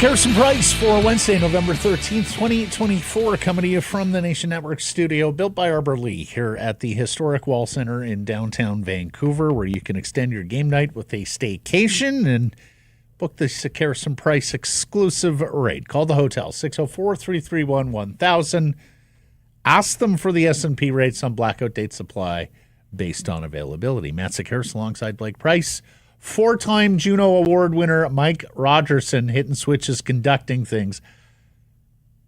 Harrison Price for Wednesday, November 13th, 2024, coming to you from the Nation Network studio, built by Arbor Lee here at the historic Wall Center in downtown Vancouver, where you can extend your game night with a staycation and book the Harrison Price exclusive rate. Call the hotel, 604-331-1000. Ask them for the S&P rates on blackout date supply based on availability. Matt Harrison alongside Blake Price. Four-time Juno Award winner Mike Rogerson hitting switches, conducting things.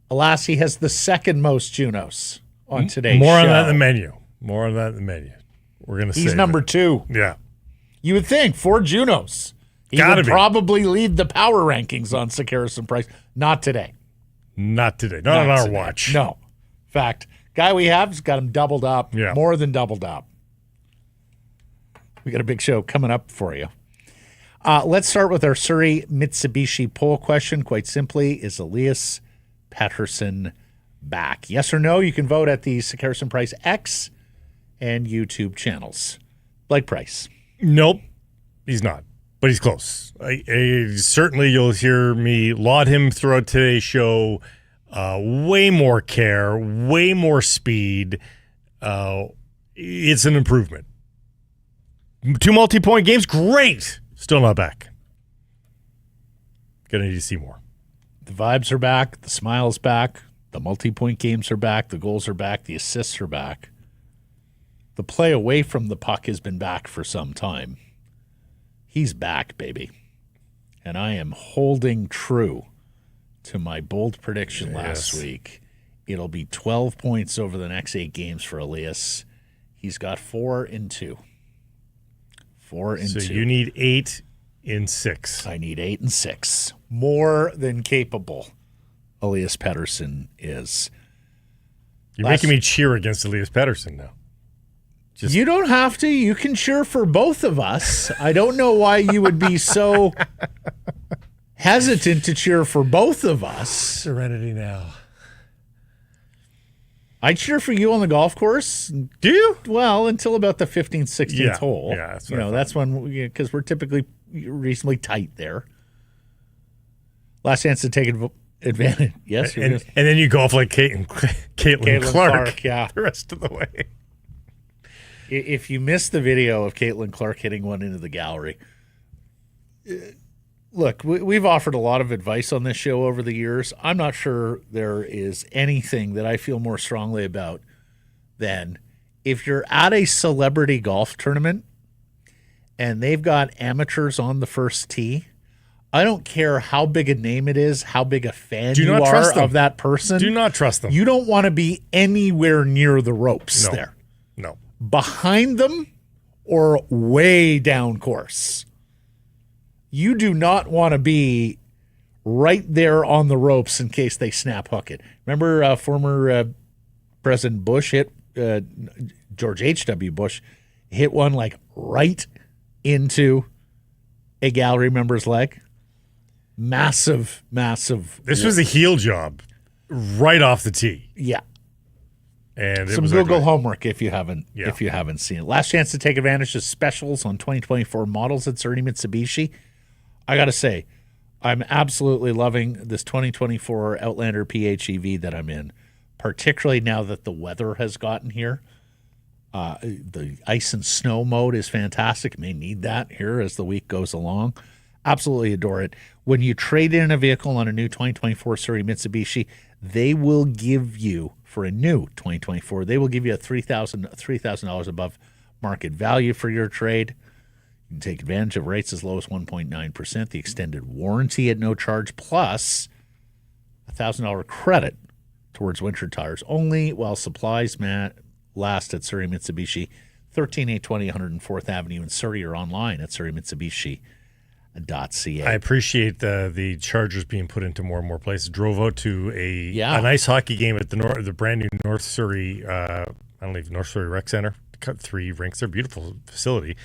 Alas, he has the second most Junos on today's show. More on that in the menu. We're going to say he's number 2. Yeah. You would think 4 Junos. He would probably lead the power rankings on Harrison Price. Not today. Not on our watch. No. In fact, guy we have has got him doubled up. Yeah. More than doubled up. We got a big show coming up for you. Let's start with our Surrey Mitsubishi poll question. Quite simply, is Elias Pettersson back? Yes or no? You can vote at the Harrison Price X and YouTube channels. Blake Price. Nope, he's not, but he's close. Certainly you'll hear me laud him throughout today's show. Way more care, way more speed. It's an improvement. 2 multi-point games, great. Still not back. Gonna need to see more. The vibes are back. The smile's back. The multi-point games are back. The goals are back. The assists are back. The play away from the puck has been back for some time. He's back, baby. And I am holding true to my bold prediction last week. It'll be 12 points over the next 8 games for Elias. He's got 4 in 2. 4 in 2. So you need 8 in 6. I need 8 in 6. More than capable Elias Pettersson is. You're making me cheer against Elias Pettersson now. You don't have to. You can cheer for both of us. I don't know why you would be so hesitant to cheer for both of us. Serenity now. I cheer for you on the golf course. Do you? Well, until about the 15th, 16th hole. Yeah, that's that's when, because we're typically reasonably tight there. Last chance to take advantage. Yes. And then you golf like Caitlin Clark. Yeah. The rest of the way. If you missed the video of Caitlin Clark hitting one into the gallery, look, we've offered a lot of advice on this show over the years. I'm not sure there is anything that I feel more strongly about than if you're at a celebrity golf tournament and they've got amateurs on the first tee, I don't care how big a name it is, how big a fan you are of that person. Do not trust them. You don't want to be anywhere near the ropes there. No. Behind them or way down course. You do not want to be right there on the ropes in case they snap hook it. Remember former President Bush hit, George H.W. Bush hit one like right into a gallery member's leg? Massive. This was a heel job right off the tee. Yeah. And some Google homework if you haven't seen it. Last chance to take advantage of specials on 2024 models at Surrey Mitsubishi. I got to say, I'm absolutely loving this 2024 Outlander PHEV that I'm in, particularly now that the weather has gotten here. The ice and snow mode is fantastic. May need that here as the week goes along. Absolutely adore it. When you trade in a vehicle on a new 2024 Surrey Mitsubishi, they will give you, for a new 2024, they will give you a $3,000 above market value for your trade. You can take advantage of rates as low as 1.9%, the extended warranty at no charge, plus a $1,000 credit towards winter tires only while supplies last at Surrey Mitsubishi, 13820 104th Avenue in Surrey, or online at surreymitsubishi.ca. I appreciate the Chargers being put into more and more places. Drove out to a nice hockey game at the brand new North Surrey Rec Center. Cut 3 rinks. They're a beautiful facility.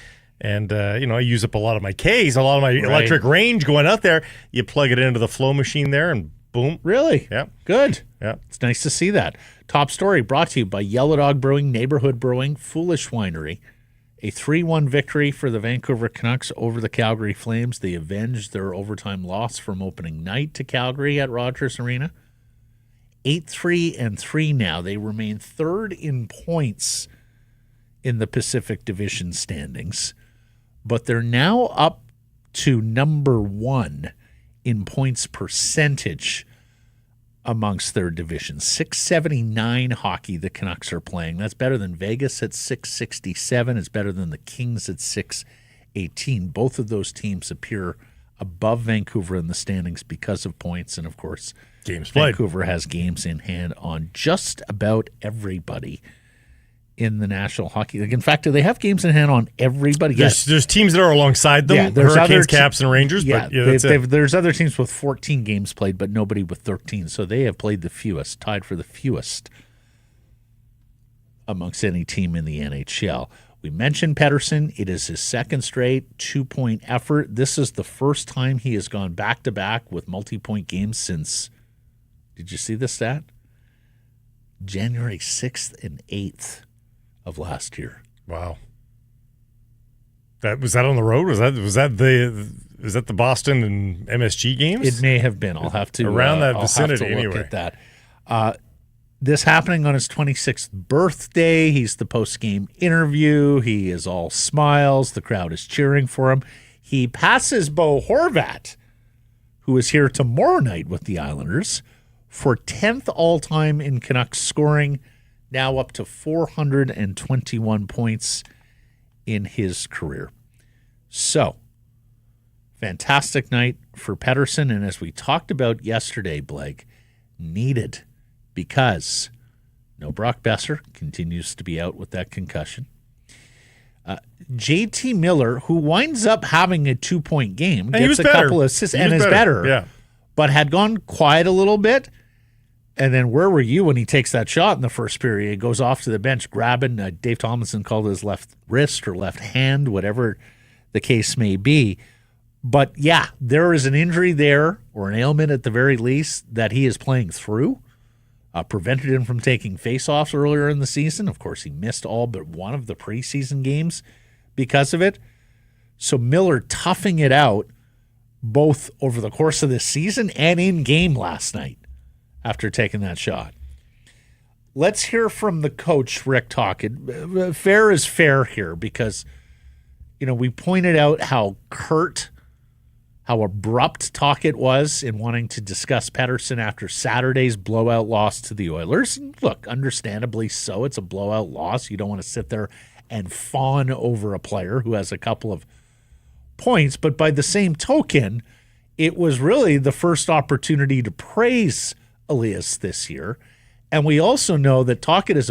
And, I use up a lot of my Ks, a lot of my electric range going out there. You plug it into the flow machine there and boom. Really? Yeah. Good. Yeah. It's nice to see that. Top story brought to you by Yellow Dog Brewing, Neighborhood Brewing, Foolish Winery. A 3-1 victory for the Vancouver Canucks over the Calgary Flames. They avenged their overtime loss from opening night to Calgary at Rogers Arena. 8-3-3 now. They remain third in points in the Pacific Division standings, but they're now up to number 1 in points percentage amongst their division. 679 hockey the Canucks are playing. That's better than Vegas at 667. It's better than the Kings at 618. Both of those teams appear above Vancouver in the standings because of points. And, of course, games played. Vancouver has games in hand on just about everybody in the National Hockey League. In fact, do they have games in hand on everybody? There's teams that are alongside them. Yeah, there's Hurricanes, Caps, and Rangers. Yeah, but there's other teams with 14 games played, but nobody with 13. So they have played the fewest, tied for the fewest amongst any team in the NHL. We mentioned Pettersson. It is his second straight 2-point effort. This is the first time he has gone back-to-back with multi-point games since, did you see this stat? January 6th and 8th. Of last year. Wow. Was that on the road? Was that the Boston and MSG games? It may have been. I'll have to around that vicinity I'll have to look anyway. at that. This happening on his 26th birthday. He's the post-game interview. He is all smiles. The crowd is cheering for him. He passes Bo Horvat, who is here tomorrow night with the Islanders, for 10th all-time in Canucks scoring. Now up to 421 points in his career. So, fantastic night for Pettersson. And as we talked about yesterday, Blake, needed because no Brock Besser continues to be out with that concussion. JT Miller, who winds up having a 2-point game, gets a couple of assists and is better, yeah, but had gone quiet a little bit. And then where were you when he takes that shot in the first period? He goes off to the bench grabbing, Dave Tomlinson called it his left wrist or left hand, whatever the case may be. But, yeah, there is an injury there, or an ailment at the very least, that he is playing through. Prevented him from taking faceoffs earlier in the season. Of course, he missed all but one of the preseason games because of it. So Miller toughing it out both over the course of this season and in game last night after taking that shot. Let's hear from the coach, Rick Tocchet. Fair is fair here because, we pointed out how curt, how abrupt Tocchet was in wanting to discuss Pettersson after Saturday's blowout loss to the Oilers. And look, understandably so. It's a blowout loss. You don't want to sit there and fawn over a player who has a couple of points. But by the same token, it was really the first opportunity to praise Elias this year. And we also know that Tocchet is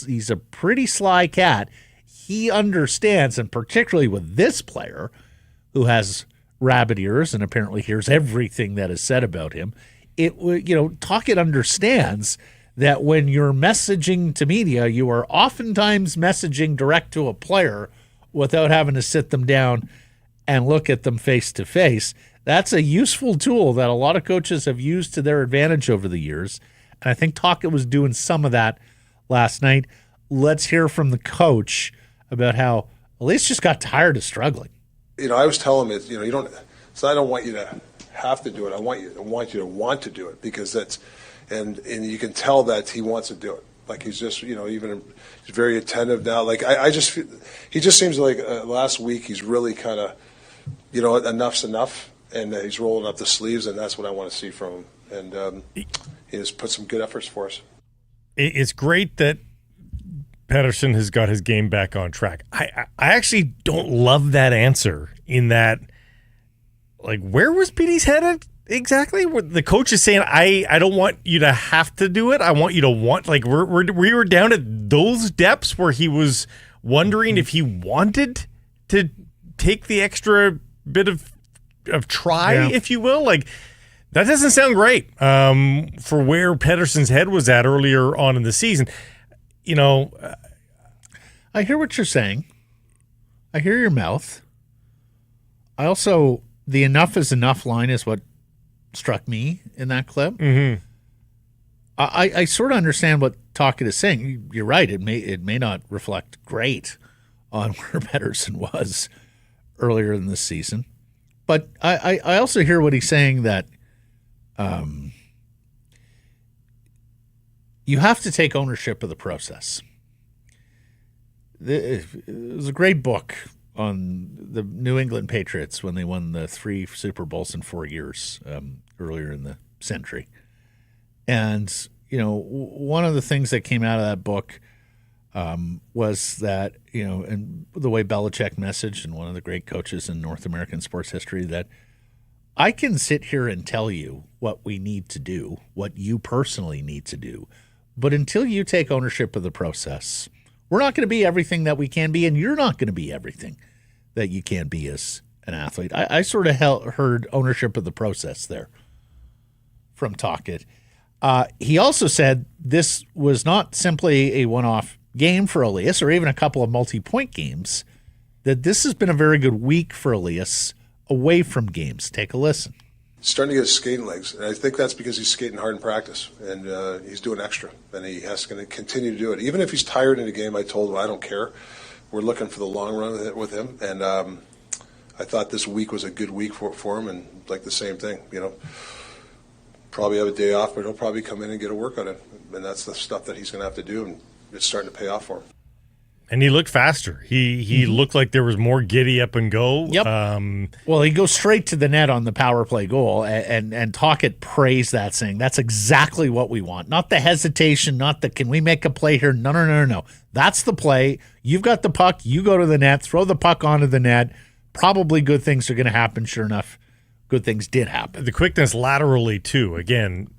he's a pretty sly cat. He understands, and particularly with this player who has rabbit ears and apparently hears everything that is said about him, Tocchet understands that when you're messaging to media, you are oftentimes messaging direct to a player without having to sit them down and look at them face to face. That's a useful tool that a lot of coaches have used to their advantage over the years. And I think Tocchet was doing some of that last night. Let's hear from the coach about how Elias just got tired of struggling. I was telling him, you don't. So I don't want you to have to do it. I want you to want to do it because that's, and you can tell that he wants to do it. Like he's just, even he's very attentive now. Like I just feel, he just seems like last week he's really kind of, enough's enough, and he's rolling up the sleeves, and that's what I want to see from him. And he has put some good efforts for us. It's great that Pettersson has got his game back on track. I actually don't love that answer in that, like, where was Petey's head at exactly? The coach is saying, I don't want you to have to do it. I want you to want, like, we were down at those depths where he was wondering if he wanted to take the extra bit of try, if you will. Like, that doesn't sound great for where Pettersson's head was at earlier on in the season. I hear what you're saying. I hear your mouth. I also, the enough is enough line is what struck me in that clip. Mm-hmm. I sort of understand what Tocchet is saying. You're right. It may not reflect great on where Pettersson was earlier in this season. But I also hear what he's saying, that you have to take ownership of the process. It was a great book on the New England Patriots when they won the 3 Super Bowls in 4 years earlier in the century. And, you know, one of the things that came out of that book was that, you know, and the way Belichick messaged, and one of the great coaches in North American sports history, that I can sit here and tell you what we need to do, what you personally need to do, but until you take ownership of the process, we're not going to be everything that we can be, and you're not going to be everything that you can be as an athlete. I sort of heard ownership of the process there from Tocchet. He also said this was not simply a one-off game for Elias, or even a couple of multi-point games, that this has been a very good week for Elias away from games. Take a listen. Starting to get his skating legs, and I think that's because he's skating hard in practice, and he's doing extra, and he has to continue to do it. Even if he's tired in a game, I told him I don't care. We're looking for the long run with him, and I thought this week was a good week for him, and like the same thing, you know. Probably have a day off, but he'll probably come in and get a workout in, and that's the stuff that he's going to have to do, and it's starting to pay off for him. And he looked faster. He looked like there was more giddy up and go. Yep. Well, he goes straight to the net on the power play goal, and Tocchet praised that, saying that's exactly what we want. Not the hesitation, not the can we make a play here? No. That's the play. You've got the puck. You go to the net, throw the puck onto the net. Probably good things are going to happen. Sure enough, good things did happen. The quickness laterally, too. Again,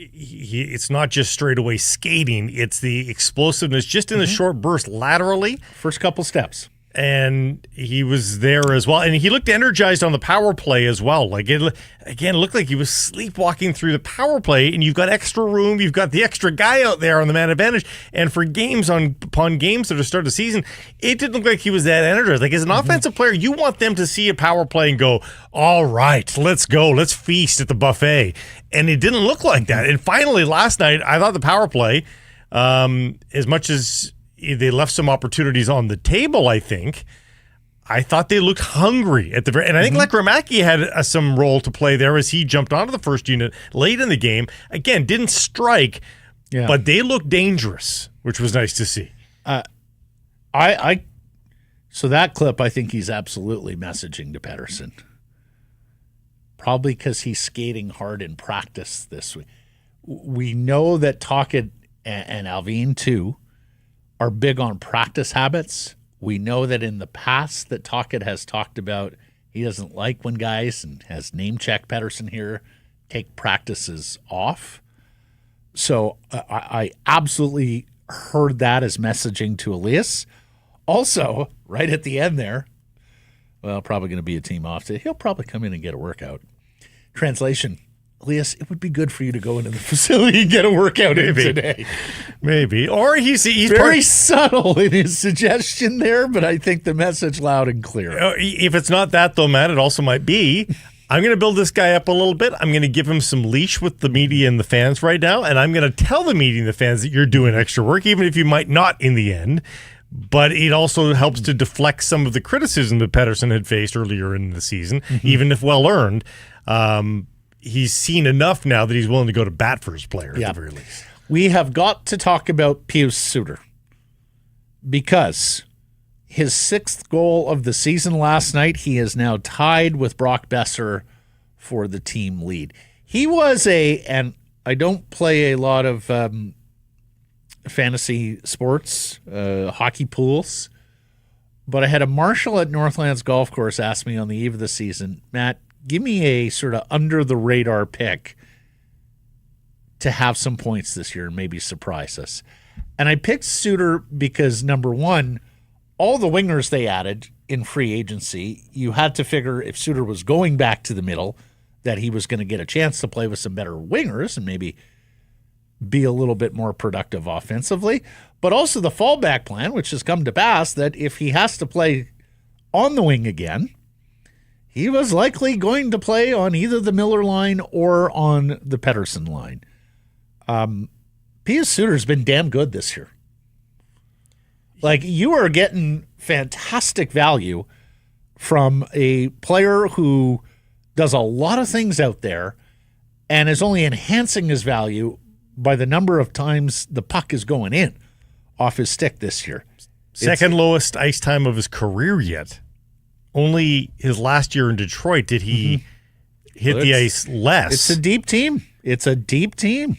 it's not just straightaway skating. It's the explosiveness just in the short burst laterally. First couple steps. And he was there as well. And he looked energized on the power play as well. Like, it looked like he was sleepwalking through the power play, and you've got extra room. You've got the extra guy out there on the man advantage. And for games upon games that are start of the season, it didn't look like he was that energized. Like, as an offensive player, you want them to see a power play and go, all right, let's go. Let's feast at the buffet. And it didn't look like that. And finally, last night, I thought the power play, as much as they left some opportunities on the table, I thought they looked hungry at the very, and I think Lekkerimaki had some role to play there as he jumped onto the first unit late in the game. Again, didn't strike, but they looked dangerous, which was nice to see. So that clip, I think he's absolutely messaging to Pettersson. Probably because he's skating hard in practice this week. We know that Tocchet and Alvin too are big on practice habits. We know that in the past that Tocchet has talked about he doesn't like when guys, and has name-checked Pettersson here, take practices off. So I absolutely heard that as messaging to Elias. Also, right at the end there, well, probably going to be a team off. He'll probably come in and get a workout. Translation, Elias, it would be good for you to go into the facility and get a workout in today. Maybe. Or he's very subtle in his suggestion there, but I think the message loud and clear. If it's not that, though, Matt, it also might be, I'm going to build this guy up a little bit. I'm going to give him some leash with the media and the fans right now, and I'm going to tell the media and the fans that you're doing extra work, even if you might not in the end. But it also helps to deflect some of the criticism that Pettersson had faced earlier in the season, even if well-earned. He's seen enough now that he's willing to go to bat for his player at the very least. We have got to talk about Pius Suter, because his 6th goal of the season last night, he is now tied with Brock Besser for the team lead. He was and I don't play a lot of fantasy sports, hockey pools, but I had a marshal at Northlands Golf Course ask me on the eve of the season, Matt, give me a sort of under-the-radar pick to have some points this year and maybe surprise us. And I picked Suter because, number one, all the wingers they added in free agency, you had to figure if Suter was going back to the middle that he was going to get a chance to play with some better wingers and maybe be a little bit more productive offensively. But also the fallback plan, which has come to pass, that if he has to play on the wing again. He was likely going to play on either the Miller line or on the Pettersson line. Pius Suter's been damn good this year. Like, you are getting fantastic value from a player who does a lot of things out there and is only enhancing his value by the number of times the puck is going in off his stick this year. Second lowest ice time of his career yet. Only his last year in Detroit did he hit the ice less. It's a deep team.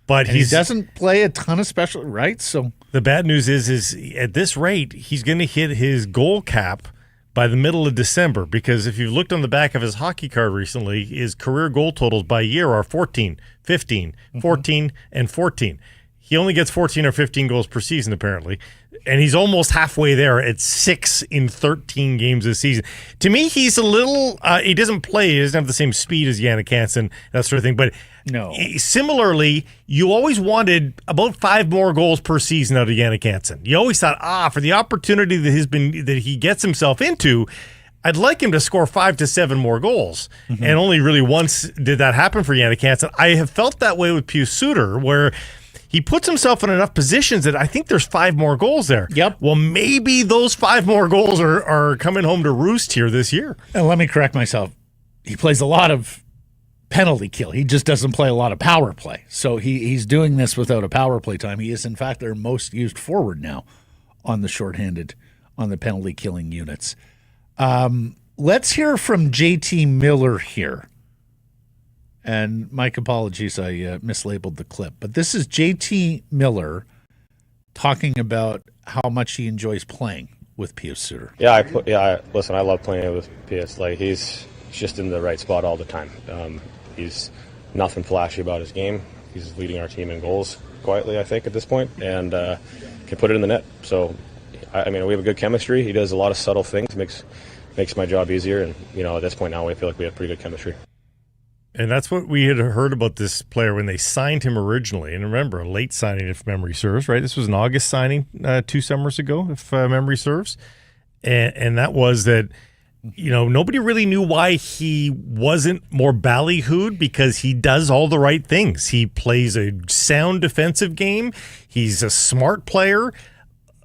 But he doesn't play a ton of special, right? So the bad news is at this rate, he's going to hit his goal cap by the middle of December, because if you've looked on the back of his hockey card recently, his career goal totals by year are 14, 15, 14, and 14. He only gets 14 or 15 goals per season, apparently, and he's almost halfway there at 6 in 13 games this season. To me, he's a little he doesn't have the same speed as Jannik Hansen, that sort of thing, but no. Similarly, you always wanted about 5 more goals per season out of Jannik Hansen. You always thought, for the opportunity that he gets himself into, I'd like him to score 5 to 7 more goals. And only really once did that happen for Jannik Hansen. I have felt that way with Pius Suter, where he puts himself in enough positions that I think there's 5 more goals there. Yep. Well, maybe those 5 more goals are coming home to roost here this year. And let me correct myself. He plays a lot of penalty kill. He just doesn't play a lot of power play. So he's doing this without a power play time. He is, in fact, their most used forward now on the shorthanded, on the penalty killing units. Let's hear from JT Miller here. And Mike, apologies, I mislabeled the clip. But this is JT Miller talking about how much he enjoys playing with Pius Suter. Listen, I love playing with Pius. Like, he's just in the right spot all the time. He's nothing flashy about his game. He's leading our team in goals quietly, I think, at this point, and can put it in the net. So, I mean, we have a good chemistry. He does a lot of subtle things, makes my job easier, and at this point now, we feel like we have pretty good chemistry. And that's what we had heard about this player when they signed him originally. And remember, a late signing, if memory serves, right? This was an August signing 2 summers ago, if memory serves. And that was that, nobody really knew why he wasn't more ballyhooed, because he does all the right things. He plays a sound defensive game. He's a smart player.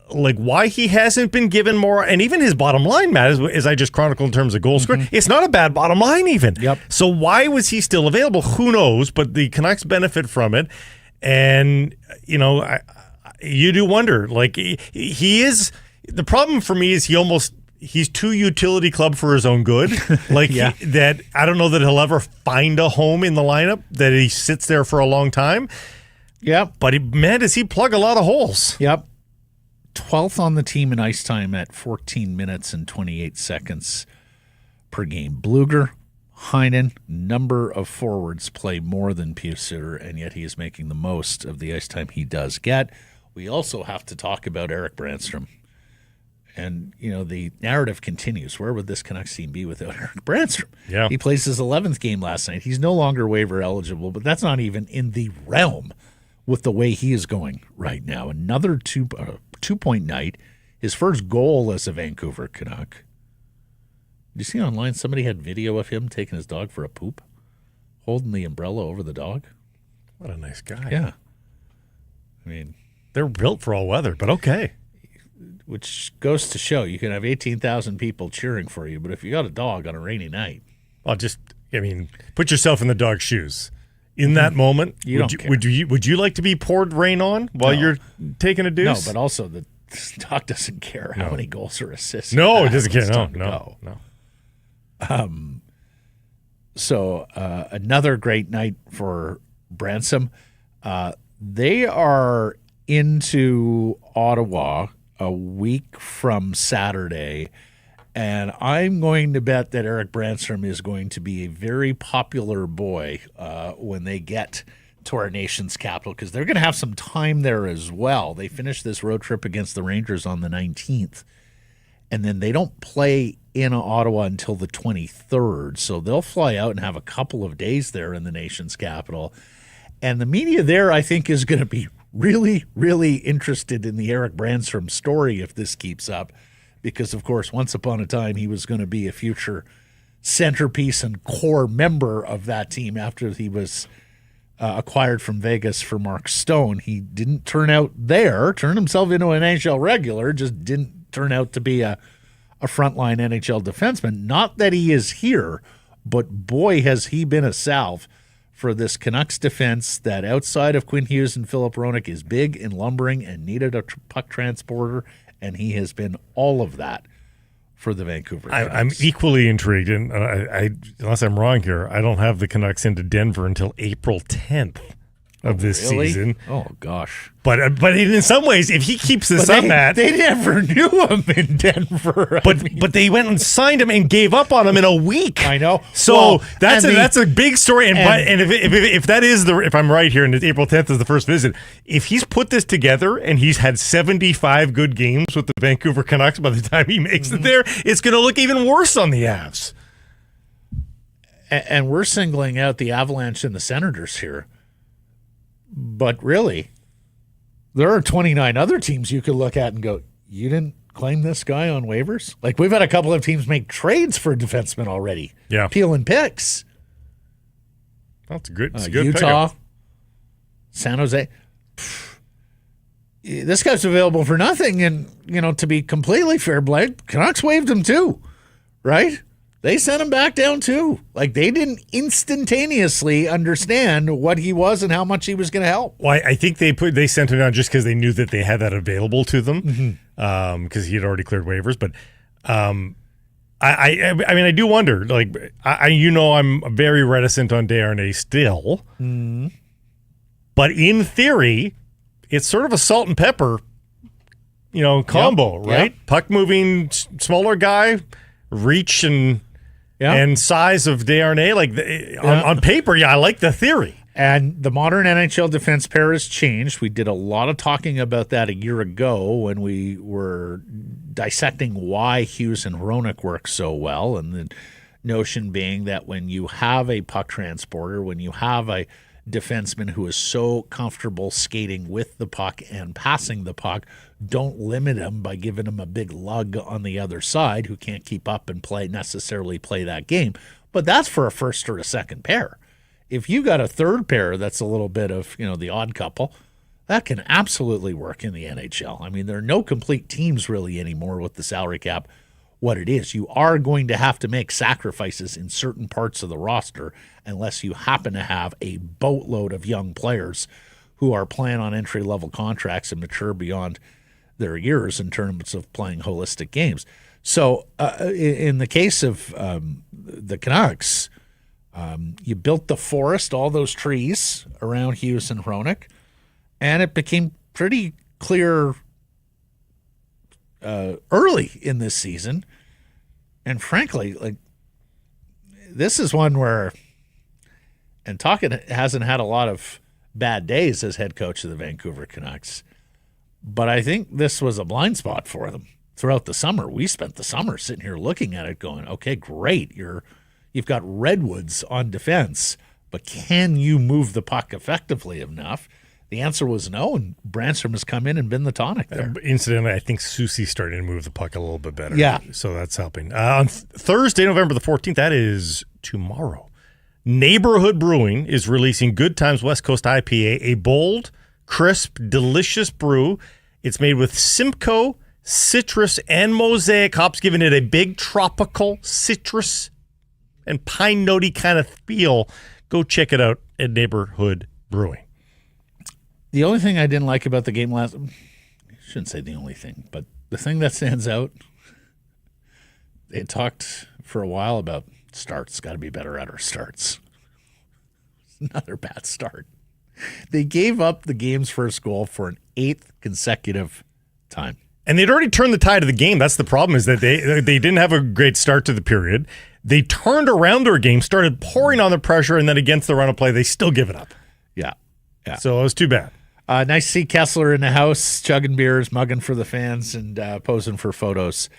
Like, why he hasn't been given more, and even his bottom line, Matt, as I just chronicled in terms of goal scoring, it's not a bad bottom line even. Yep. So why was he still available? Who knows? But the Canucks benefit from it, and you do wonder. Like, he is. The problem for me is he's too utility club for his own good. Like, that I don't know that he'll ever find a home in the lineup, that he sits there for a long time. Yep. But man, does he plug a lot of holes. Yep. 12th on the team in ice time at 14 minutes and 28 seconds per game. Bluger, Heinen, number of forwards play more than Pius Suter, and yet he is making the most of the ice time he does get. We also have to talk about Erik Brännström. And, the narrative continues. Where would this Canucks team be without Erik Brännström? Yeah. He plays his 11th game last night. He's no longer waiver eligible, but that's not even in the realm with the way he is going right now. Another 2-point night. His first goal as a Vancouver Canuck. Did you see online somebody had video of him taking his dog for a poop? Holding the umbrella over the dog? What a nice guy. Yeah. I mean, they're built for all weather, but okay. Which goes to show you can have 18,000 people cheering for you, but if you got a dog on a rainy night. Well, put yourself in the dog's shoes. In that moment, would you like to be poured rain on while you're taking a deuce? No, but also the dog doesn't care how many goals or assists. No, it doesn't care. No. So another great night for Branstrom. They are into Ottawa a week from Saturday, and I'm going to bet that Erik Brännström is going to be a very popular boy when they get to our nation's capital, because they're going to have some time there as well. They finish this road trip against the Rangers on the 19th, and then they don't play in Ottawa until the 23rd, so they'll fly out and have a couple of days there in the nation's capital. And the media there, I think, is going to be really, really interested in the Erik Brännström story if this keeps up, because, of course, once upon a time he was going to be a future centerpiece and core member of that team after he was acquired from Vegas for Mark Stone. He didn't turn out there, turned himself into an NHL regular, just didn't turn out to be a frontline NHL defenseman. Not that he is here, but boy, has he been a salve for this Canucks defense that outside of Quinn Hughes and Philip Hronek is big and lumbering and needed a puck transporter, and he has been all of that for the Vancouver Canucks. I'm equally intrigued, and I unless I'm wrong here, I don't have the Canucks into Denver until April 10th of this season. Oh, gosh. But in some ways, if he keeps this up, Matt, they never knew him in Denver. But they went and signed him and gave up on him in a week. I know. So that's a big story. And if that is if I'm right here, and April 10th is the first visit, if he's put this together and he's had 75 good games with the Vancouver Canucks by the time he makes it there, it's going to look even worse on the Avs. And we're singling out the Avalanche and the Senators here. But really, there are 29 other teams you could look at and go, you didn't claim this guy on waivers? Like, we've had a couple of teams make trades for defensemen already. Yeah. Peeling picks. That's good. It's a good Utah, pickup. San Jose. This guy's available for nothing. And, to be completely fair, Blake, Canucks waived him too, right? They sent him back down too. Like, they didn't instantaneously understand what he was and how much he was going to help. Well, I think they sent him down just because they knew that they had that available to them, because he had already cleared waivers. But I do wonder. Like, I'm very reticent on Desharnais still, but in theory, it's sort of a salt and pepper, combo, right? Yep. Puck moving, smaller guy, reach and size of Desharnais, on paper, I like the theory. And the modern NHL defense pair has changed. We did a lot of talking about that a year ago when we were dissecting why Hughes and Hronek work so well, and the notion being that when you have a puck transporter, when you have a defenseman who is so comfortable skating with the puck and passing the puck, don't limit him by giving him a big lug on the other side who can't keep up and necessarily play that game. But that's for a first or a second pair. If you got a third pair that's a little bit of, the odd couple, that can absolutely work in the NHL. I mean, there are no complete teams really anymore with the salary cap what it is. You are going to have to make sacrifices in certain parts of the roster unless you happen to have a boatload of young players who are playing on entry-level contracts and mature beyond their years in terms of playing holistic games. So in the case of the Canucks, you built the forest, all those trees around Hughes and Hronek, and it became pretty clear early in this season. And frankly, this is one where, and Tocchet hasn't had a lot of bad days as head coach of the Vancouver Canucks, but I think this was a blind spot for them throughout the summer. We spent the summer sitting here looking at it going, okay, great. You've got redwoods on defense, but can you move the puck effectively enough? The answer was no, and Branstrom has come in and been the tonic there. Incidentally, I think Soucy's starting to move the puck a little bit better. Yeah. So that's helping. On Thursday, November the 14th, that is tomorrow, Neighborhood Brewing is releasing Good Times West Coast IPA, a bold, crisp, delicious brew. It's made with Simcoe, citrus, and mosaic hops, giving it a big tropical citrus and pine notey kind of feel. Go check it out at Neighborhood Brewing. The only thing I didn't like about the game I shouldn't say the only thing, but the thing that stands out, they talked for a while about starts. Got to be better at our starts. Another bad start. They gave up the game's first goal for an 8th consecutive time. And they'd already turned the tide of the game. That's the problem, is that they didn't have a great start to the period. They turned around their game, started pouring on the pressure, and then against the run of play, they still give it up. Yeah. So it was too bad. Nice to see Kessler in the house, chugging beers, mugging for the fans, and posing for photos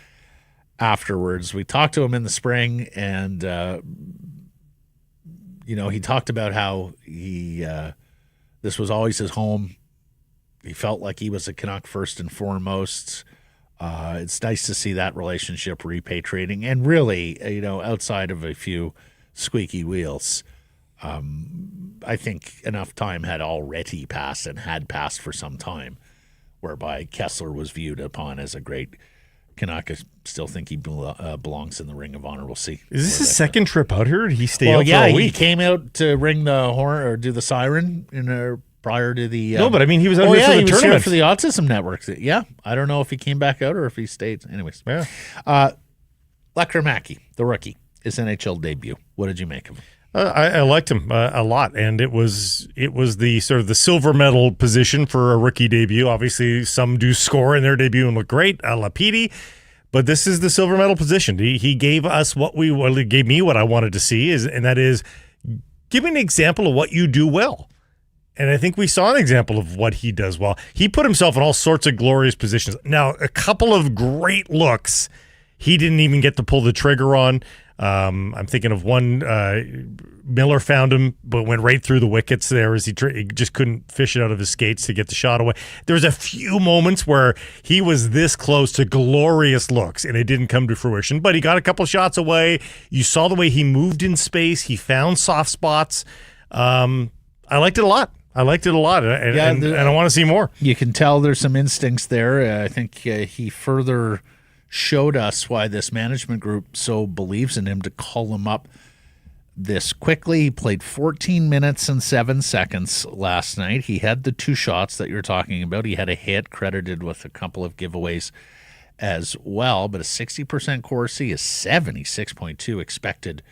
afterwards. We talked to him in the spring, and he talked about how this was always his home. He felt like he was a Canuck first and foremost. It's nice to see that relationship repatriating, and really, outside of a few squeaky wheels, I think enough time had already passed and had passed for some time, whereby Kessler was viewed upon as a great Canuck. I still think he belongs in the Ring of Honor. We'll see. Is this his second trip out here? Did he stay out for a week? He came out to ring the horn or do the siren prior to the. No, but I mean, he was out here for the he was tournament. here for the Autism Network. Yeah, I don't know if he came back out or if he stayed. Anyways, yeah. Lekkerimaki, the rookie, his NHL debut. What did you make of him? I liked him a lot, and it was the sort of the silver medal position for a rookie debut. Obviously, some do score in their debut and look great, a la Petey, but this is the silver medal position. He gave us gave me what I wanted to see, and that is give me an example of what you do well. And I think we saw an example of what he does well. He put himself in all sorts of glorious positions. Now, a couple of great looks he didn't even get to pull the trigger on. I'm thinking of one, Miller found him, but went right through the wickets there as he just couldn't fish it out of his skates to get the shot away. There was a few moments where he was this close to glorious looks, and it didn't come to fruition, but he got a couple shots away. You saw the way he moved in space. He found soft spots. I liked it a lot. And I want to see more. You can tell there's some instincts there. I think he further showed us why this management group so believes in him to call him up this quickly. He played 14 minutes and 7 seconds last night. He had the 2 shots that you're talking about. He had a hit credited with a couple of giveaways as well, but a 60% Corsi, a 76.2 expected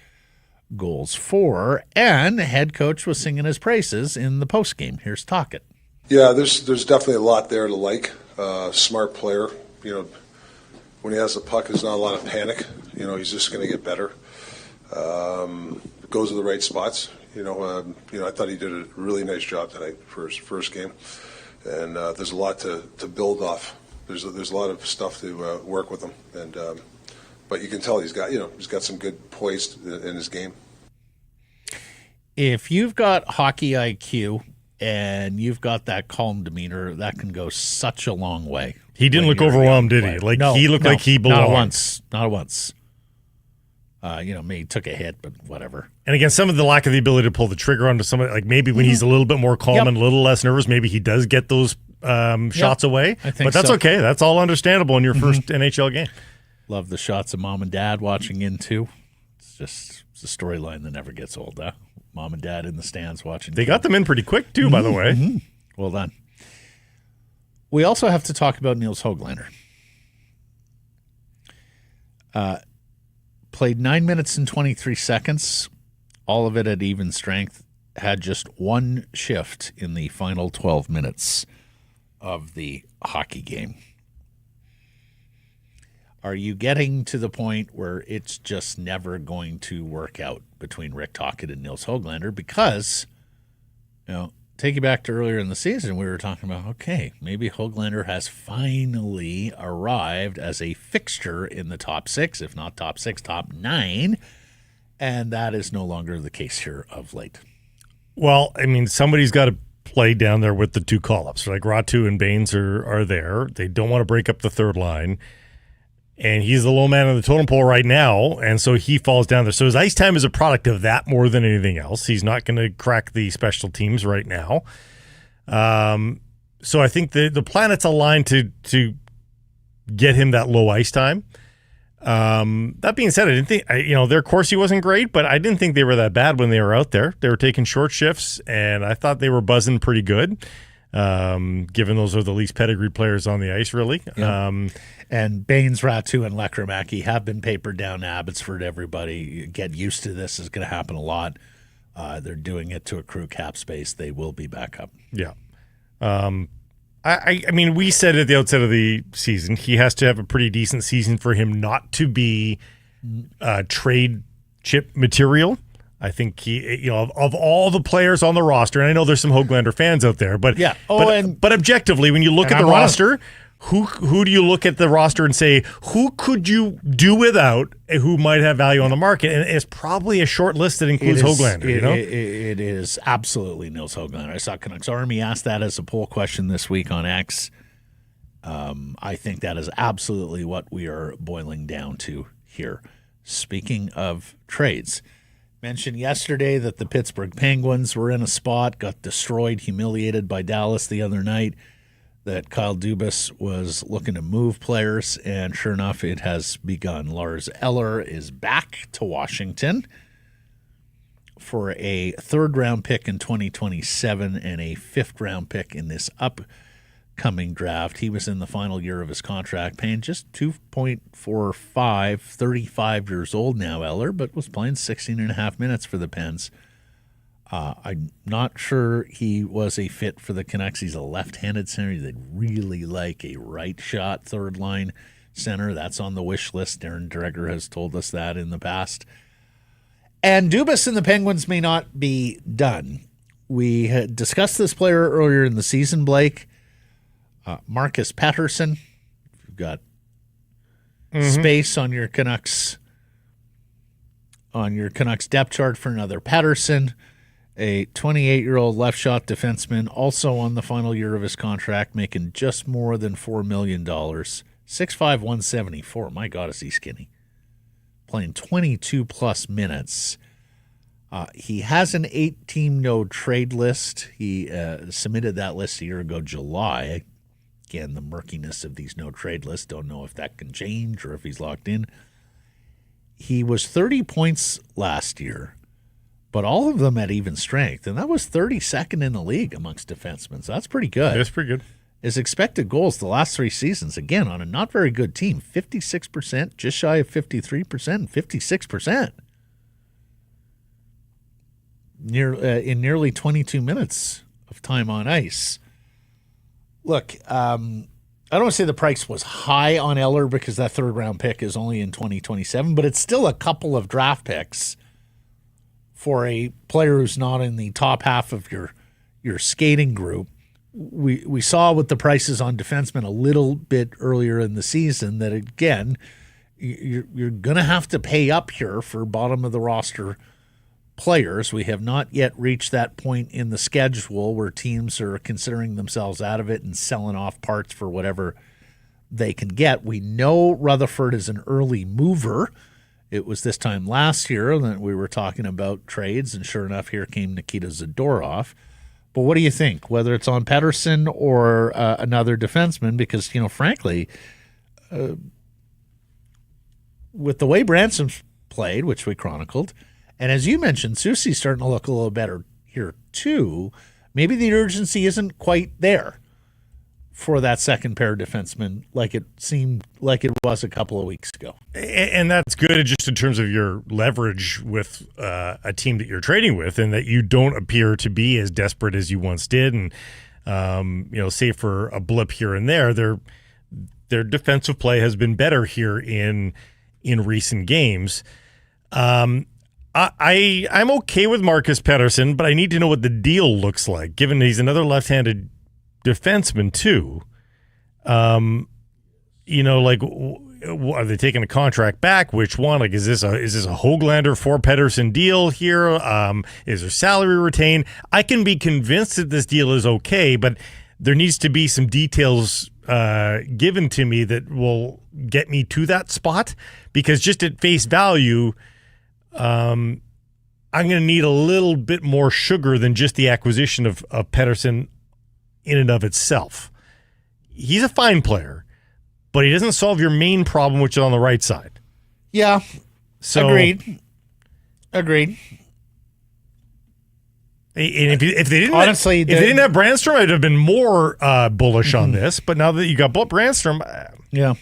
goals for, and the head coach was singing his praises in the postgame. Here's Tocchet. Yeah, there's definitely a lot there to like. Smart player, when he has the puck, there's not a lot of panic. He's just going to get better. Goes to the right spots. I thought he did a really nice job tonight for his first game, and there's a lot to build off. There's a lot of stuff to work with him, and but you can tell he's got some good poise in his game. If you've got hockey IQ and you've got that calm demeanor, that can go such a long way. He didn't look overwhelmed, did he? He looked like he belonged. Not once. Maybe he took a hit, but whatever. And again, some of the lack of the ability to pull the trigger onto somebody, like maybe when he's a little bit more calm and a little less nervous, maybe he does get those shots away. But that's okay. That's all understandable in your first NHL game. Love the shots of mom and dad watching in too. It's a storyline that never gets old. Mom and dad in the stands watching. They got them in pretty quick too, by the way. Mm-hmm. Well done. We also have to talk about Nils Hoglander. Played 9 minutes and 23 seconds, all of it at even strength. Had just one shift in the final 12 minutes of the hockey game. Are you getting to the point where it's just never going to work out between Rick Tocchet and Nils Hoglander? Because, take you back to earlier in the season, we were talking about, okay, maybe Hoglander has finally arrived as a fixture in the top 6, if not top 6, top 9. And that is no longer the case here of late. Well, I mean, somebody's got to play down there with the 2 call-ups. Like Ratu and Baines are there. They don't want to break up the third line. And he's the low man on the totem pole right now, and so he falls down there. So his ice time is a product of that more than anything else. He's not going to crack the special teams right now. So I think the planets aligned to get him that low ice time. That being said, I didn't think their Corsi wasn't great, but I didn't think they were that bad when they were out there. They were taking short shifts, and I thought they were buzzing pretty good. Given those are the least pedigreed players on the ice, really. Yeah. And Baines, Ratu, and Lekkerimaki have been papered down to Abbotsford. Everybody get used to this. Is going to happen a lot. They're doing it to accrue cap space. They will be back up. Yeah. I mean, we said at the outset of the season, he has to have a pretty decent season for him not to be trade chip material. I think he, of all the players on the roster, and I know there's some Hoglander fans out there, but yeah. But objectively, when you look at the roster, who do you look at the roster and say, who could you do without who might have value on the market? And it's probably a short list that includes Hoglander. It is absolutely Nils Hoglander. I saw Canucks Army ask that as a poll question this week on X. I think that is absolutely what we are boiling down to here. Speaking of trades, mentioned yesterday that the Pittsburgh Penguins were in a spot, got destroyed, humiliated by Dallas the other night, that Kyle Dubas was looking to move players, and sure enough, it has begun. Lars Eller is back to Washington for a third-round pick in 2027 and a fifth-round pick in this upcoming draft. He was in the final year of his contract, paying just $2.45, 35 years old now, Eller, but was playing 16 and a half minutes for the Pens. I'm not sure he was a fit for the Canucks. He's a left-handed center. They'd really like a right-shot third-line center. That's on the wish list. Darren Dreger has told us that in the past. And Dubas and the Penguins may not be done. We had discussed this player earlier in the season, Blake. Marcus Pettersson. You've got space on your Canucks depth chart for another Pettersson, a 28-year-old left shot defenseman, also on the final year of his contract, making just more than $4 million. 6'5", 174. My God, is he skinny. Playing 22-plus minutes. He has an 8-team no-trade list. He submitted that list a year ago, July. Again, the murkiness of these no-trade lists. Don't know if that can change or if he's locked in. He was 30 points last year, but all of them at even strength, and that was 32nd in the league amongst defensemen. So that's pretty good. That's pretty good. His expected goals the last 3 seasons, again, on a not very good team, 56%, just shy of 53%, and 56%. In nearly 22 minutes of time on ice. Look, I don't want to say the price was high on Eller because that third-round pick is only in 2027, but it's still a couple of draft picks for a player who's not in the top half of your skating group. We saw with the prices on defensemen a little bit earlier in the season that, again, you're going to have to pay up here for bottom-of-the-roster players. We have not yet reached that point in the schedule where teams are considering themselves out of it and selling off parts for whatever they can get. We know Rutherford is an early mover. It was this time last year that we were talking about trades, and sure enough, here came Nikita Zadorov. But what do you think, whether it's on Pettersson or another defenseman? Because, frankly, with the way Branstrom's played, which we chronicled, and as you mentioned, Soucy's starting to look a little better here too, maybe the urgency isn't quite there for that second pair defenseman like it seemed like it was a couple of weeks ago. And that's good just in terms of your leverage with a team that you're trading with, and that you don't appear to be as desperate as you once did. And, save for a blip here and there, their defensive play has been better here in recent games. I'm okay with Marcus Pettersson, but I need to know what the deal looks like, given he's another left-handed defenseman too. Are they taking a contract back? Which one? Like, is this a Hoglander for Pettersson deal here? Is there salary retained? I can be convinced that this deal is okay, but there needs to be some details given to me that will get me to that spot, because just at face value, I'm going to need a little bit more sugar than just the acquisition of Pettersson in and of itself. He's a fine player, but he doesn't solve your main problem, which is on the right side. Yeah, so agreed. And if they didn't, honestly, if they didn't have Branstrom, I'd have been more bullish on this. But now that you got Branstrom, yeah,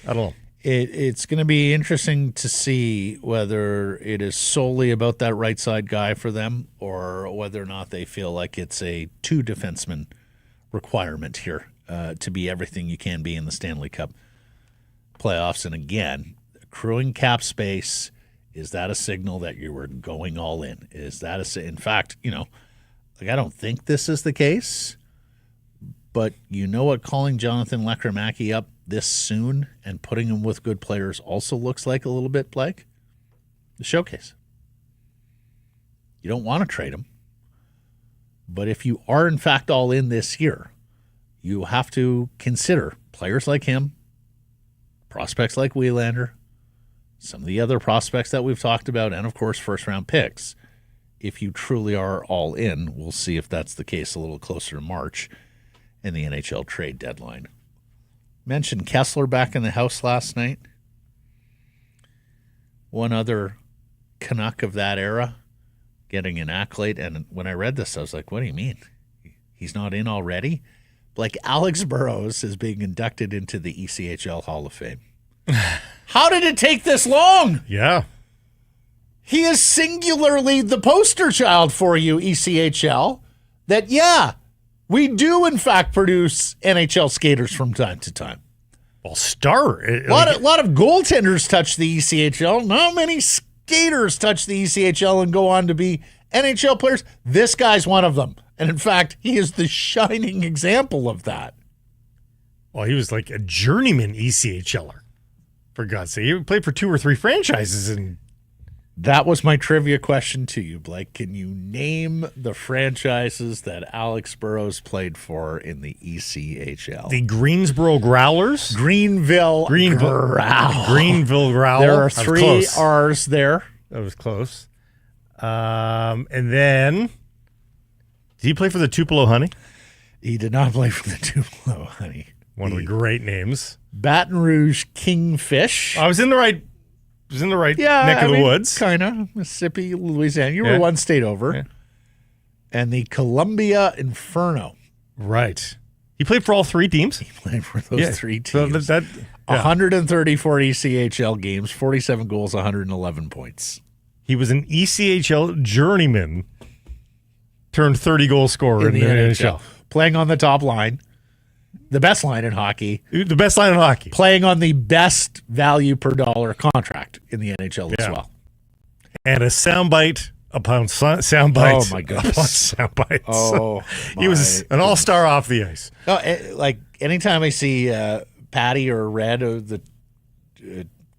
I don't know. It's going to be interesting to see whether it is solely about that right side guy for them, or whether or not they feel like it's a 2 defenseman requirement here to be everything you can be in the Stanley Cup playoffs. And again, accruing cap space, is that a signal that you were going all in? Is that in fact, I don't think this is the case, but what calling Jonathan Lekkerimäki up this soon and putting him with good players also looks like a little bit, Blake? The showcase. You don't want to trade him, but if you are in fact all in this year, you have to consider players like him, prospects like Wielander, some of the other prospects that we've talked about, and, of course, first-round picks. If you truly are all in, we'll see if that's the case a little closer to March and the NHL trade deadline. Mentioned Kessler back in the house last night. One other Canuck of that era getting an accolade. And when I read this, I was like, what do you mean? He's not in already? Like, Alex Burrows is being inducted into the ECHL Hall of Fame. How did it take this long? Yeah. He is singularly the poster child for you, ECHL, that, yeah, we do, in fact, produce NHL skaters from time to time. Well, A lot of goaltenders touch the ECHL. Not many skaters touch the ECHL and go on to be NHL players. This guy's one of them. And, in fact, he is the shining example of that. Well, he was like a journeyman ECHLer, for God's sake. He played for 2 or 3 franchises. And that was my trivia question to you, Blake. Can you name the franchises that Alex Burrows played for in the ECHL? The Greensboro Growlers? Greenville Growl. Greenville Growl. There are 3 R's there. That was close. And then, did he play for the Tupelo Honey? He did not play for the Tupelo Honey. One of the great names. Baton Rouge Kingfish. I was in the right neck of the woods. Kind of. Mississippi, Louisiana. You were one state over. Yeah. And the Columbia Inferno. Right. He played for all 3 teams? He played for those 3 teams. So 134 ECHL games, 47 goals, 111 points. He was an ECHL journeyman, turned 30 goal scorer in the NHL. Playing on the top line. The best line in hockey. The best line in hockey. Playing on the best value per dollar contract in the NHL as well. And a soundbite upon soundbites. Oh, my goodness. Upon soundbites. Oh, he was an all-star off the ice. Oh, like, anytime I see Patty or Red or the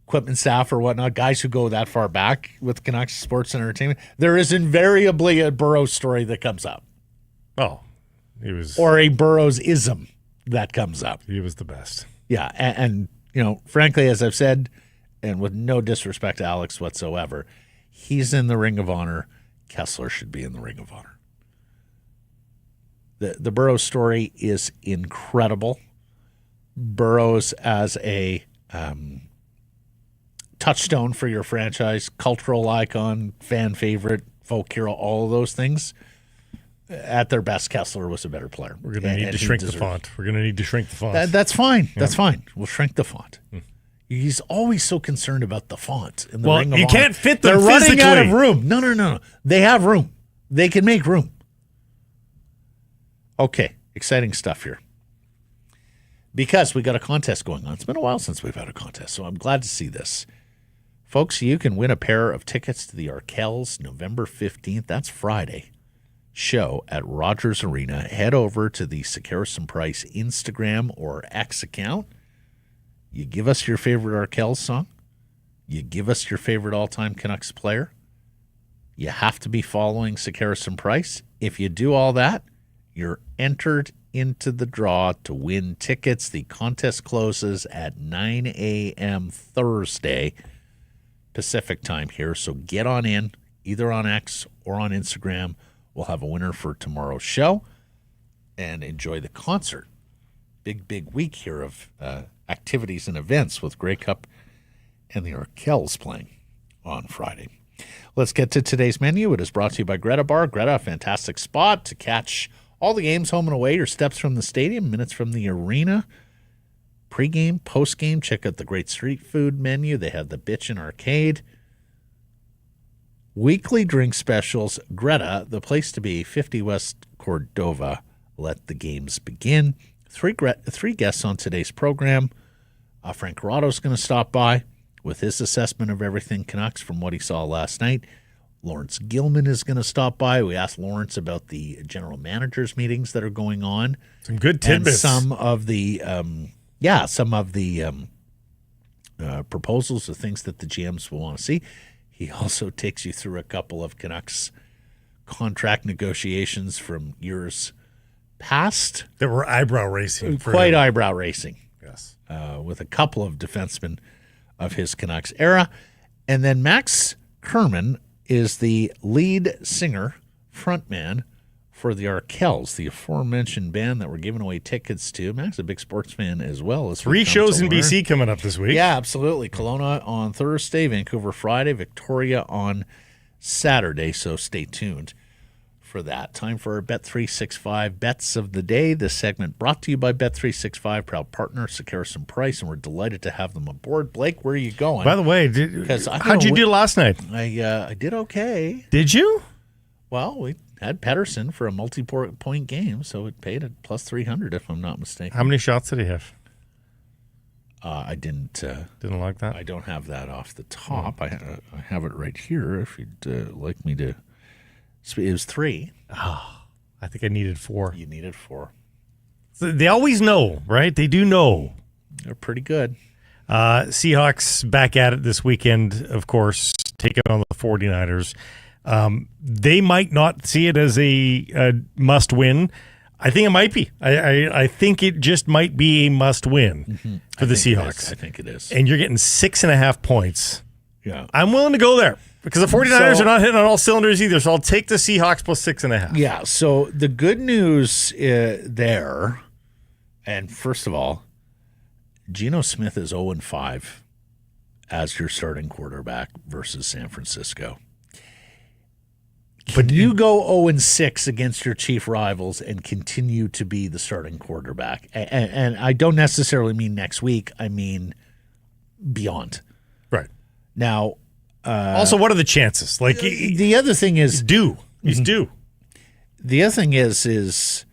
equipment staff or whatnot, guys who go that far back with Canucks sports and entertainment, there is invariably a Burrows story that comes up. Oh, he was. Or a Burrows-ism that comes up. He was the best. Yeah, and you know, frankly, as I've said, and with no disrespect to Alex whatsoever, he's in the Ring of Honor. Kessler should be in the Ring of Honor. The Burrows story is incredible. Burrows as a touchstone for your franchise, cultural icon, fan favorite, folk hero, all of those things. At their best, Kessler was a better player. We're going to need to shrink the font. We're going to need to shrink the font. That's fine. Yeah. That's fine. We'll shrink the font. He's always so concerned about the font in the Ring of Honor. You can't fit them They're physically. running out of room. No. They have room. They can make room. Okay, exciting stuff here. Because we got a contest going on. It's been a while since we've had a contest, so I'm glad to see this. Folks, you can win a pair of tickets to the Arkells November 15th. That's Friday. Show at Rogers Arena. Head over to the Sekeres & Price Instagram or X account. You give us your favorite Arkells song. You give us your favorite all-time Canucks player. You have to be following Sekeres & Price. If you do all that, you're entered into the draw to win tickets. The contest closes at 9 a.m. Thursday Pacific time here, so get on in, either on X or on Instagram. We'll have a winner for tomorrow's show and enjoy the concert. Big week here of activities and events with Grey Cup and the Arkells playing on Friday. Let's get to today's menu. It is brought to you by Greta Bar. Greta, a fantastic spot to catch all the games home and away, your steps from the stadium, minutes from the arena. Pre-game, post-game, check out the great street food menu. They have the Bitchin' Arcade. Weekly drink specials. Greta, the place to be, 50 West Cordova. Let the games begin. Three guests on today's program. Frank Corrado is going to stop by with his assessment of everything Canucks from what he saw last night. Laurence Gilman is going to stop by. We asked Lawrence about the general managers meetings that are going on. Some good tidbits. And some of the proposals of things that the GMs will want to see. He also takes you through a couple of Canucks contract negotiations from years past. That were eyebrow racing. Quite eyebrow racing. Yes. With a couple of defensemen of his Canucks era. And then Max Kerman is the lead singer, frontman for the Arkells, the aforementioned band that we're giving away tickets to. Max is a big sports fan as well. 3 shows in BC coming up this week. Yeah, absolutely. Kelowna on Thursday, Vancouver Friday, Victoria on Saturday, so stay tuned for that. Time for our Bet365 Bets of the Day. This segment brought to you by Bet365, proud partner, Sekeres and Price, and we're delighted to have them aboard. Blake, where are you going? By the way, how'd you do last night? I did okay. Did you? Well, we had Pettersson for a multi-point game, so it paid at plus 300, if I'm not mistaken. How many shots did he have? I didn't like that. I don't have that off the top. I have it right here. If you'd like me to, it was 3. Oh, I think I needed 4. You needed 4. So they always know, right? They do know. They're pretty good. Seahawks back at it this weekend, of course, taking on the 49ers. They might not see it as a must-win. I think it might be. I think it just might be a must-win for the Seahawks. I think it is. And you're getting 6.5 points. Yeah. I'm willing to go there because the 49ers are not hitting on all cylinders either, so I'll take the Seahawks plus 6.5. Yeah, so the good news there, and first of all, Geno Smith is 0-5 as your starting quarterback versus San Francisco. But you go 0-6 against your chief rivals and continue to be the starting quarterback. And I don't necessarily mean next week. I mean beyond. Right. Now. Also, what are the chances? Like the other thing is. He's due. He's due. The other thing is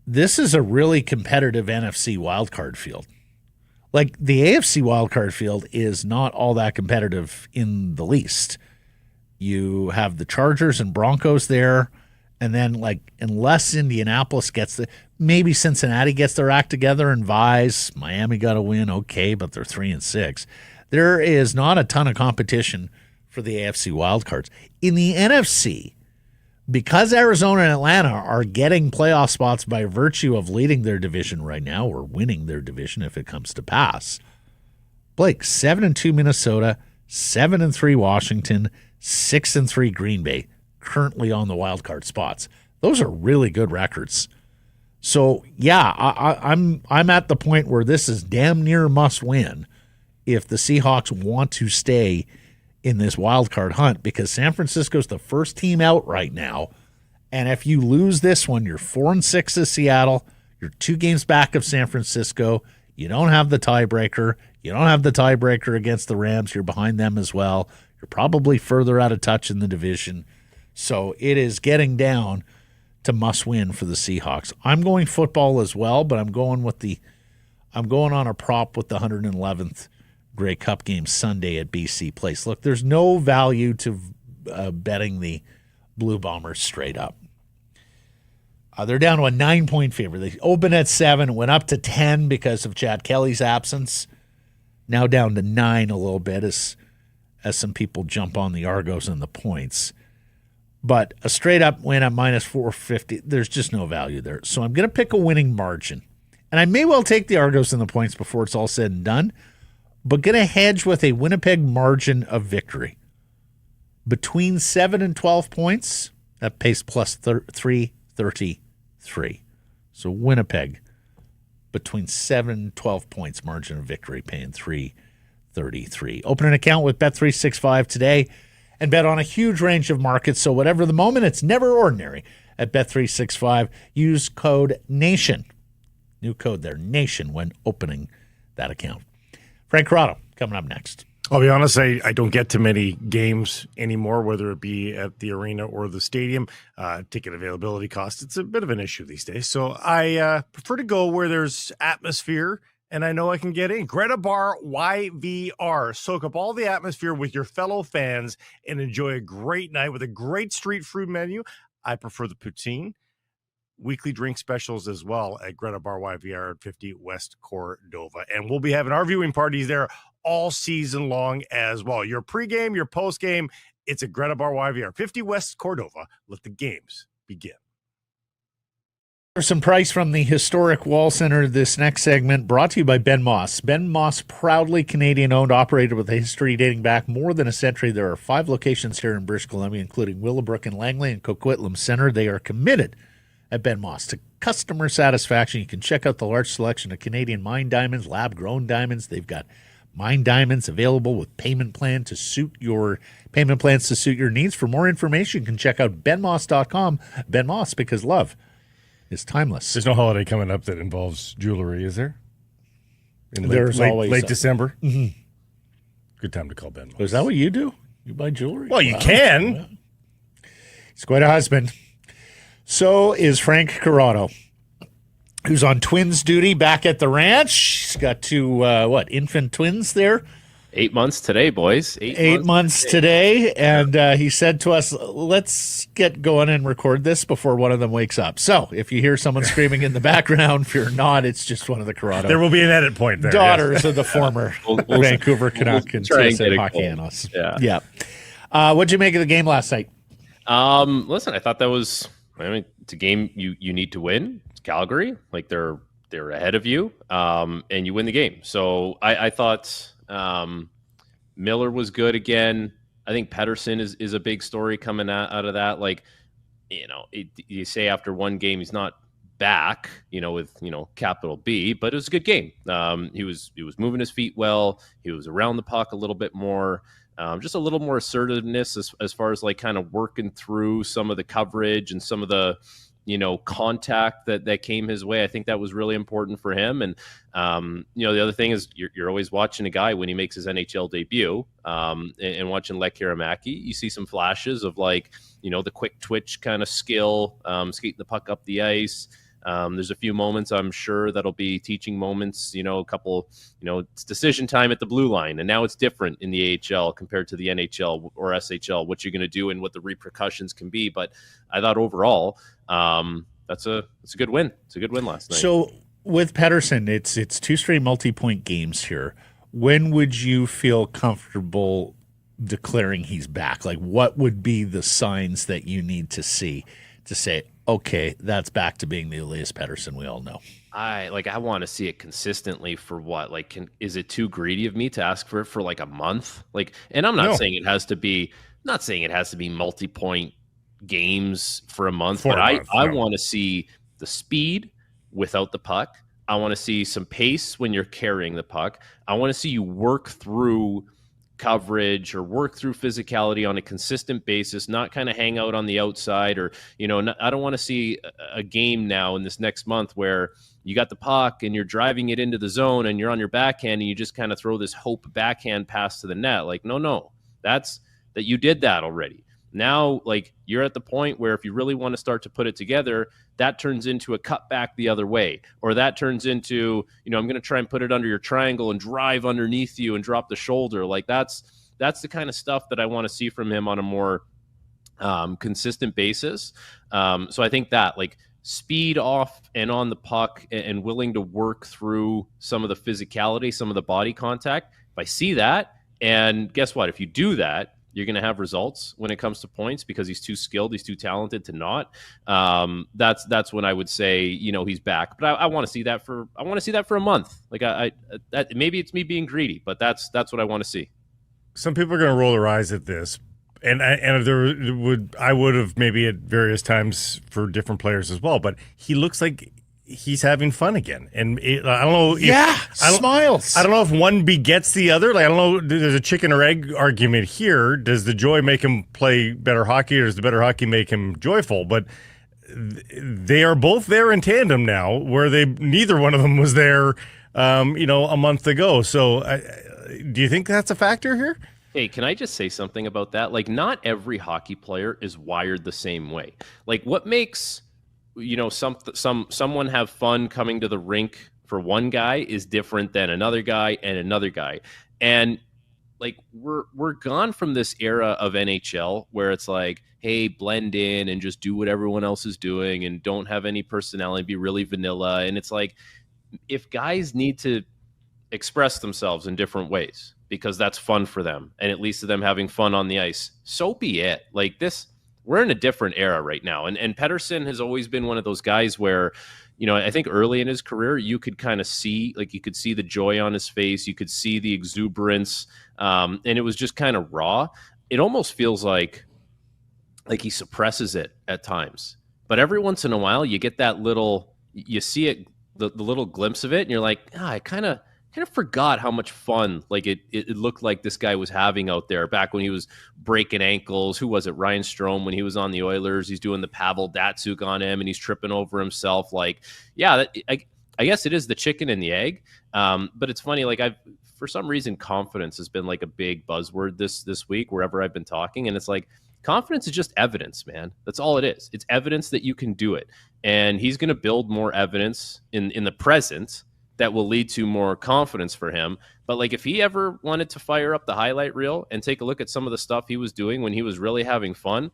this is a really competitive NFC wildcard field. Like the AFC wildcard field is not all that competitive in the least. You have the Chargers and Broncos there, and then like unless Indianapolis gets maybe Cincinnati gets their act together and vies. Miami got to win, okay, but they're 3-6. There is not a ton of competition for the AFC wildcards. In the NFC, because Arizona and Atlanta are getting playoff spots by virtue of leading their division right now or winning their division if it comes to pass. Blake, 7-2 Minnesota, 7-3 Washington, 6-3 Green Bay, currently on the wild card spots. Those are really good records. So yeah, I'm at the point where this is damn near must win if the Seahawks want to stay in this wild card hunt, because San Francisco's the first team out right now, and if you lose this one, you're 4-6 as Seattle. You're 2 games back of San Francisco. You don't have the tiebreaker. You don't have the tiebreaker against the Rams. You're behind them as well. You're probably further out of touch in the division. So it is getting down to must win for the Seahawks. I'm going football as well, but I'm going on a prop with the 111th Grey Cup game Sunday at BC Place. Look, there's no value to betting the Blue Bombers straight up. They're down to a 9-point favorite. They opened at 7, went up to 10 because of Chad Kelly's absence. Now down to 9 a little bit as some people jump on the Argos and the points. But a straight-up win at minus 450, there's just no value there. So I'm going to pick a winning margin. And I may well take the Argos and the points before it's all said and done, but going to hedge with a Winnipeg margin of victory. Between 7 and 12 points, that pays plus 333. So Winnipeg, between 7 and 12 points margin of victory, paying 333. Open an account with Bet365 today and bet on a huge range of markets. So whatever the moment, it's never ordinary at Bet365. Use code NATION. New code there, NATION, when opening that account. Frank Corrado coming up next. I'll be honest, I don't get to many games anymore, whether it be at the arena or the stadium. Ticket availability cost, it's a bit of an issue these days. So I prefer to go where there's atmosphere and I know I can get in. Greta Bar YVR. Soak up all the atmosphere with your fellow fans and enjoy a great night with a great street food menu. I prefer the poutine. Weekly drink specials as well at Greta Bar YVR at 50 West Cordova. And we'll be having our viewing parties there all season long as well. Your pregame, your postgame, it's at Greta Bar YVR, 50 West Cordova. Let the games begin. Some price from the historic Wall Center. This next segment brought to you by Ben Moss. Ben Moss, proudly Canadian-owned, operated with a history dating back more than a century. There are 5 locations here in British Columbia, including Willowbrook and Langley and Coquitlam Center. They are committed at Ben Moss to customer satisfaction. You can check out the large selection of Canadian mine diamonds, lab-grown diamonds. They've got mine diamonds available with payment plans to suit your needs. For more information, you can check out benmoss.com. Ben Moss, because love is timeless. There's no holiday coming up that involves jewelry, is there? There's always late December. Mm-hmm. Good time to call Ben Moss. Is that what you do? You buy jewelry? Well, you can. Yeah. He's quite a husband. So is Frank Corrado, who's on twins duty back at the ranch. He's got 2 infant twins there. 8 months today, boys. 8 months today. And he said to us, let's get going and record this before one of them wakes up. So if you hear someone screaming in the background, fear not, it's just one of the Corrado. There will be an edit point there. Daughters of the former Vancouver Canucks and TSN hockey analysts. Yeah. What'd you make of the game last night? Listen, I thought that was, it's a game you need to win. It's Calgary. Like they're ahead of you, and you win the game. So I thought Miller was good again. I think Pettersson is a big story coming out of that. Like, you say after one game he's not back, with capital B, but it was a good game. He was moving his feet well. He was around the puck a little bit more. Just a little more assertiveness as far as like kind of working through some of the coverage and some of the contact that came his way. I think that was really important for him. And, the other thing is you're always watching a guy when he makes his NHL debut, and watching Lekkerimaki, you see some flashes of like, the quick twitch kind of skill, skating the puck up the ice. There's a few moments I'm sure that'll be teaching moments, a couple, it's decision time at the blue line. And now it's different in the AHL compared to the NHL or SHL, what you're going to do and what the repercussions can be. But I thought overall, it's a good win. It's a good win last night. So with Pettersson, it's 2 straight multi-point games here. When would you feel comfortable declaring he's back? Like, what would be the signs that you need to see to say, okay, that's back to being the Elias Pettersson we all know? I want to see it consistently for what? Like, is it too greedy of me to ask for it for like a month? Like, and I'm not saying it has to be, multi-point games for a month, but I want to see the speed without the puck. I want to see some pace when you're carrying the puck. I want to see you work through coverage or work through physicality on a consistent basis, not kind of hang out on the outside or, I don't want to see a game now in this next month where you got the puck and you're driving it into the zone and you're on your backhand and you just kind of throw this hope backhand pass to the net. Like, no, that you did that already. Now, like, you're at the point where if you really want to start to put it together, that turns into a cut back the other way, or that turns into, I'm going to try and put it under your triangle and drive underneath you and drop the shoulder. Like that's the kind of stuff that I want to see from him on a more consistent basis. So I think that like speed off and on the puck and willing to work through some of the physicality, some of the body contact. If I see that, and guess what? If you do that, you're going to have results when it comes to points because he's too skilled, he's too talented to not. That's when I would say, he's back. But I want to see that for a month. Like that maybe it's me being greedy, but that's what I want to see. Some people are going to roll their eyes at this, and I would have maybe at various times for different players as well. But he looks like he's having fun again, and I don't know. Smiles. I don't know if one begets the other. Like, I don't know. There's a chicken or egg argument here. Does the joy make him play better hockey, or does the better hockey make him joyful? But they are both there in tandem now, where neither one of them was there, a month ago. So, do you think that's a factor here? Hey, can I just say something about that? Like, not every hockey player is wired the same way. Like, what makes someone have fun coming to the rink for one guy is different than another guy and another guy. And like we're gone from this era of NHL where it's like, hey, blend in and just do what everyone else is doing and don't have any personality, be really vanilla. And it's like, if guys need to express themselves in different ways because that's fun for them and it leads to them having fun on the ice, so be it. Like this we're in a different era right now. And Pettersson has always been one of those guys where, I think early in his career, you could kind of see, you could see the joy on his face. You could see the exuberance. And it was just kind of raw. It almost feels like he suppresses it at times. But every once in a while, you get that you see it, the little glimpse of it, and you're like, I kind of forgot how much fun it looked like this guy was having out there back when he was breaking ankles. Who was it? Ryan Strome, when he was on the Oilers, he's doing the Pavel Datsyuk on him and he's tripping over himself. I guess it is the chicken and the egg. But it's funny, for some reason, confidence has been a big buzzword this week wherever I've been talking. And it's confidence is just evidence, man. That's all it is. It's evidence that you can do it. And he's going to build more evidence in the present that will lead to more confidence for him. But if he ever wanted to fire up the highlight reel and take a look at some of the stuff he was doing when he was really having fun,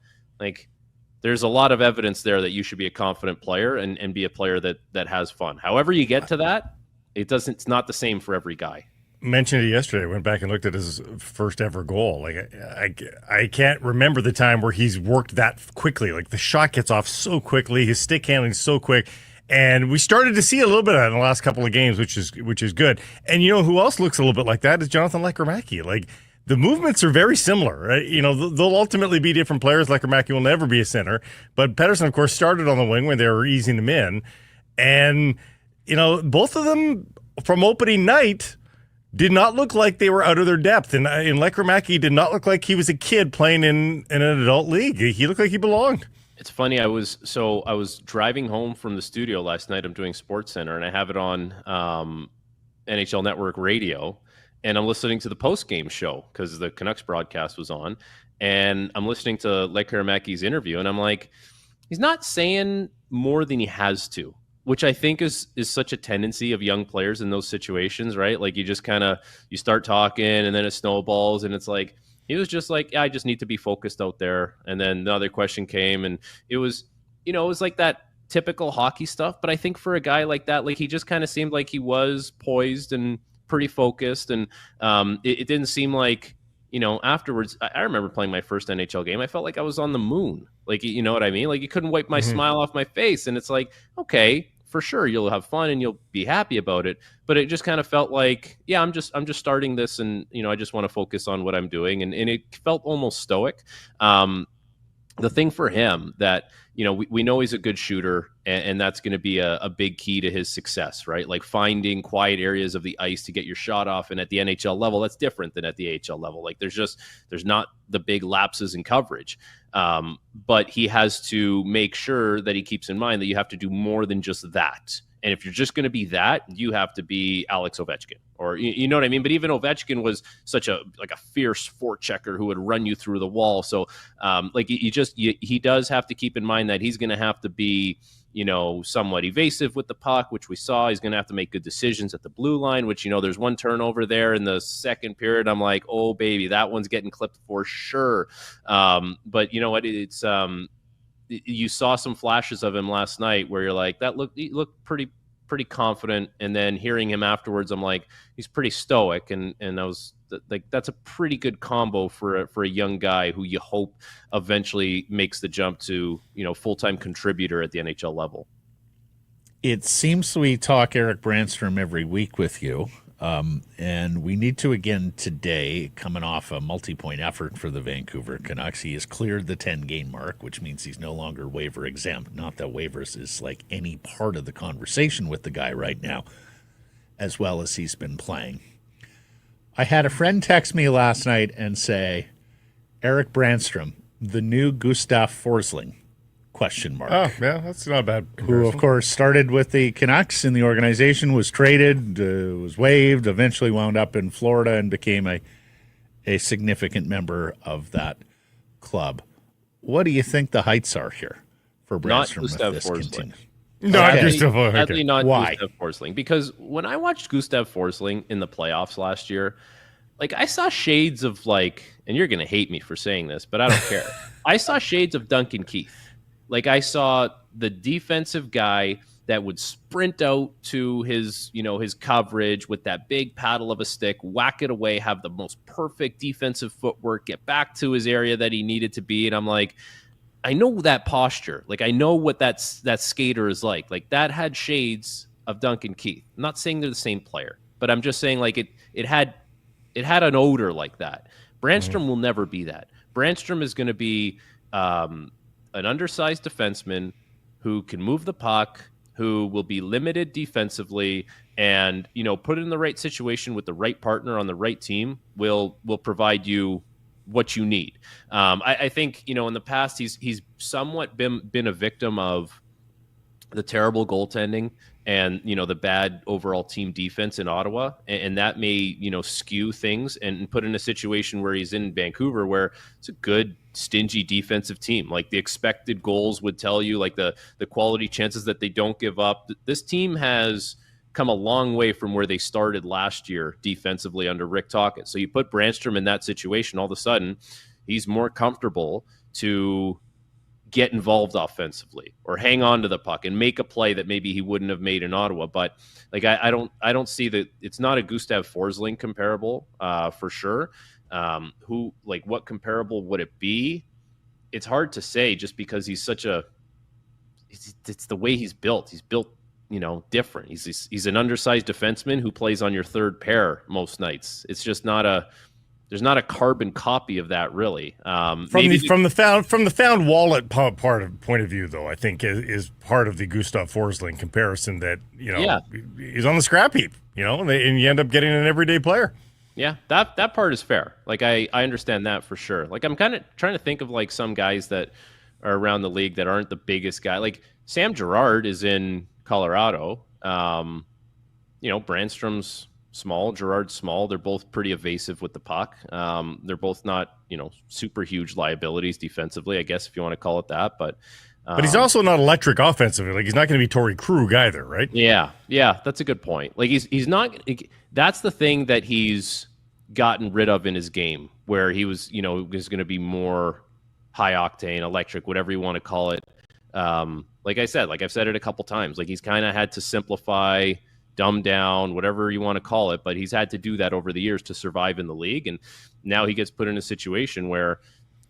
there's a lot of evidence there that you should be a confident player and be a player that has fun. However you get to that, it's not the same for every guy. Mentioned it yesterday. I went back and looked at his first ever goal. I can't remember the time where he's worked that quickly. The shot gets off so quickly, his stick handling is so quick. And we started to see a little bit of that in the last couple of games, which is good. And who else looks a little bit like that is Jonathan Lekkerimäki. The movements are very similar. Right? They'll ultimately be different players. Lekkerimäki will never be a center. But Pettersson, of course, started on the wing when they were easing him in. And, both of them from opening night did not look like they were out of their depth. And Lekkerimäki did not look like he was a kid playing in an adult league. He looked like he belonged. It's funny. I was driving home from the studio last night. I'm doing SportsCenter, and I have it on NHL Network radio, and I'm listening to the post-game show because the Canucks broadcast was on, and I'm listening to Lekkerimäki's interview, and I'm like, he's not saying more than he has to, which I think is such a tendency of young players in those situations, right? You just you start talking, and then it snowballs, and it's he was just I just need to be focused out there. And then the other question came, and it was, it was that typical hockey stuff. But I think for a guy like that, he just kind of seemed like he was poised and pretty focused. And it didn't seem afterwards, I remember playing my first NHL game. I felt like I was on the moon. You know what I mean? You couldn't wipe my smile off my face. And it's okay, for sure, you'll have fun and you'll be happy about it. But it just kind of felt I'm just starting this, and I just want to focus on what I'm doing, and it felt almost stoic. The thing for him that we know he's a good shooter, and that's going to be a big key to his success, right? Finding quiet areas of the ice to get your shot off, and at the NHL level, that's different than at the AHL level. There's not the big lapses in coverage. But he has to make sure that he keeps in mind that you have to do more than just that. And if you're just going to be that, you have to be Alex Ovechkin, or you know what I mean? But even Ovechkin was such a fierce forechecker who would run you through the wall. So he does have to keep in mind that he's going to have to be, somewhat evasive with the puck, which we saw. He's going to have to make good decisions at the blue line, which, there's one turnover there in the second period. I'm like, oh, baby, that one's getting clipped for sure. But you know what? It's you saw some flashes of him last night where you're he looked pretty confident. And then hearing him afterwards, I'm like, he's pretty stoic. And I was that's a pretty good combo for a young guy who you hope eventually makes the jump to, full-time contributor at the NHL level. It seems we talk Erik Brännström every week with you. And we need to again today, coming off a multi-point effort for the Vancouver Canucks. He has cleared the 10-game mark, which means he's no longer waiver exempt. Not that waivers is any part of the conversation with the guy right now, as well as he's been playing. I had a friend text me last night and say, Erik Brännström, the new Gustav Forsling, ? Oh, yeah, that's not a bad comparison. Who, of course, started with the Canucks in the organization, was traded, was waived, eventually wound up in Florida and became a significant member of that club. What do you think the heights are here for Branstrom if this continues? Not Gustav Forsling. Sadly, not Why? Gustav Forsling. Because when I watched Gustav Forsling in the playoffs last year, I saw shades of and you're going to hate me for saying this, but I don't care. I saw shades of Duncan Keith. I saw the defensive guy that would sprint out to his coverage with that big paddle of a stick, whack it away, have the most perfect defensive footwork, get back to his area that he needed to be. And I'm like, I know that posture. Like, I know what that skater is like. Like, that had shades of Duncan Keith. I'm not saying they're the same player, but I'm just saying, like, it had an odor like that. Branstrom will never be that. Branstrom is going to be an undersized defenseman who can move the puck, who will be limited defensively, and, you know, put in the right situation with the right partner on the right team will provide you what you need. I think, you know, in the past he's somewhat been a victim of the terrible goaltending and, you know, the bad overall team defense in Ottawa, and that may, you know, skew things and put in a situation where he's in Vancouver where it's a good, stingy defensive team. Like, the expected goals would tell you, like, the quality chances that they don't give up. This team has come a long way from where they started last year defensively under Rick Tocchet. So you put Branstrom in that situation, all of a sudden he's more comfortable to get involved offensively or hang on to the puck and make a play that maybe he wouldn't have made in Ottawa. But, like, I don't see that. It's not a Gustav Forsling comparable for sure. What comparable would it be? It's hard to say, just because he's such it's the way he's built. He's built, you know, different. He's an undersized defenseman who plays on your third pair most nights. It's just there's not a carbon copy of that, really. From the found wallet point of view, though, I think is part of the Gustav Forsling comparison that, you know, he's on the scrap heap, you know, and you end up getting an everyday player. Yeah, that part is fair. Like, I understand that for sure. Like, I'm kind of trying to think of, like, some guys that are around the league that aren't the biggest guy. Like, Sam Girard is in Colorado. You know, Branstrom's small, Girard's small. They're both pretty evasive with the puck. They're both not, you know, super huge liabilities defensively, I guess, if you want to call it that. But he's also not electric offensively. Like, he's not going to be Torrey Krug either, right? Yeah, that's a good point. Like, he's not. That's the thing that he's gotten rid of in his game, where he was, you know, was going to be more high octane, electric, whatever you want to call it. Like I said, like I've said it a couple times, like, he's kind of had to simplify, dumb down, whatever you want to call it, but he's had to do that over the years to survive in the league. And now he gets put in a situation where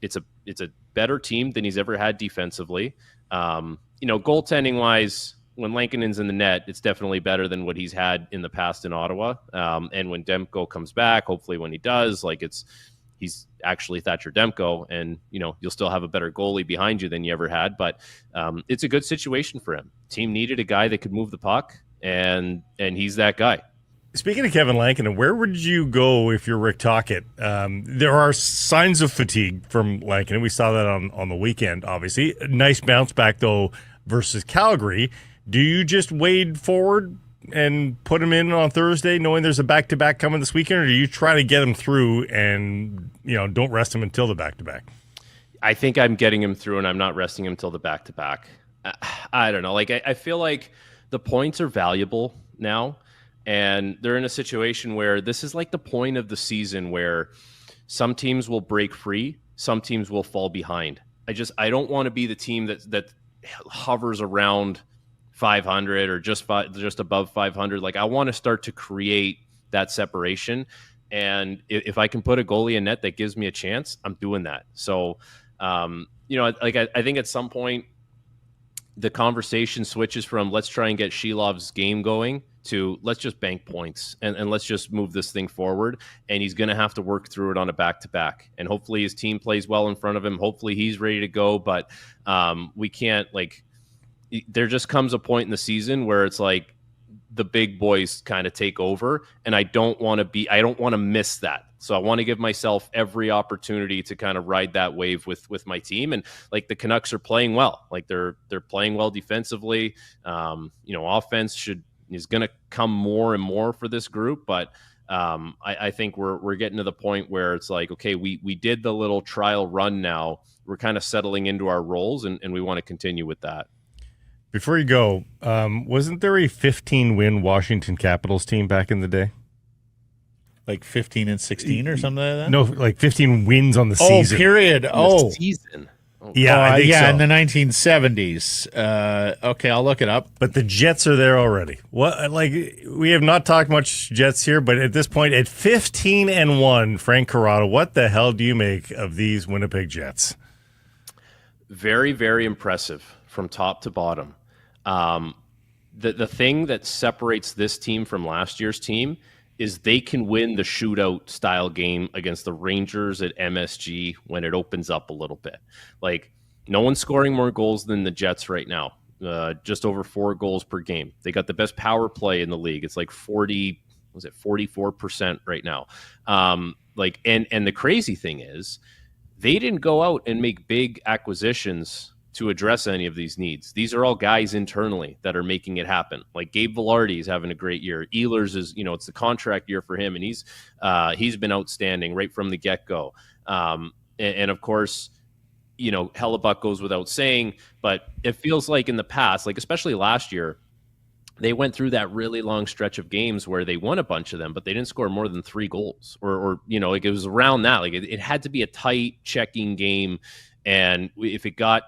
it's a better team than he's ever had defensively. You know, goaltending wise, when Lankinen's in the net, it's definitely better than what he's had in the past in Ottawa. And when Demko comes back, hopefully when he does, like, he's actually Thatcher Demko, and, you know, you'll still have a better goalie behind you than you ever had. But it's a good situation for him. Team needed a guy that could move the puck, and he's that guy. Speaking of Kevin Lankinen, where would you go if you're Rick Tocchet? There are signs of fatigue from Lankinen. We saw that on the weekend, obviously. Nice bounce back, though, versus Calgary. Do you just wade forward and put him in on Thursday, knowing there's a back-to-back coming this weekend, or do you try to get him through and, you know, don't rest him until the back-to-back? I think I'm getting him through, and I'm not resting him until the back-to-back. I don't know. Like, I feel like the points are valuable now, and they're in a situation where this is like the point of the season where some teams will break free, some teams will fall behind. I don't want to be the team that hovers around 500 or just above 500. Like, I want to start to create that separation, and if I can put a goalie in net that gives me a chance, I'm doing that. So, you know, like, I think at some point the conversation switches from let's try and get Shilov's game going to let's just bank points and let's just move this thing forward. And he's going to have to work through it on a back-to-back. And hopefully his team plays well in front of him. Hopefully he's ready to go. But we can't, like, there just comes a point in the season where it's like the big boys kind of take over. And I don't want to miss that. So I want to give myself every opportunity to kind of ride that wave with my team. And, like, the Canucks are playing well. Like, they're playing well defensively. You know, offense is going to come more and more for this group. But I think we're getting to the point where it's like, okay, we did the little trial run now. We're kind of settling into our roles, and we want to continue with that. Before you go, wasn't there a 15-win Washington Capitals team back in the day? Like 15 and 16 or something like that? No, like 15 wins on the season. Oh, period. The season. Yeah, I think so. In the 1970s. Okay, I'll look it up. But the Jets are there already. What? Like, we have not talked much Jets here, but at this point, at 15-1, Frank Corrado, what the hell do you make of these Winnipeg Jets? Very, very impressive from top to bottom. The thing that separates this team from last year's team is they can win the shootout style game against the Rangers at MSG when it opens up a little bit. Like, no one's scoring more goals than the Jets right now. Just over 4 goals per game. They got the best power play in the league. It's like 44% right now. And the crazy thing is, they didn't go out and make big acquisitions to address any of these needs. These are all guys internally that are making it happen. Like Gabe Velarde is having a great year. Ehlers is, it's the contract year for him, and he's been outstanding right from the get-go. And of course, Hellebuck goes without saying, but it feels like in the past, like especially last year, they went through that really long stretch of games where they won a bunch of them, but they didn't score more than 3 goals or it was around that. Like it had to be a tight checking game. And if it got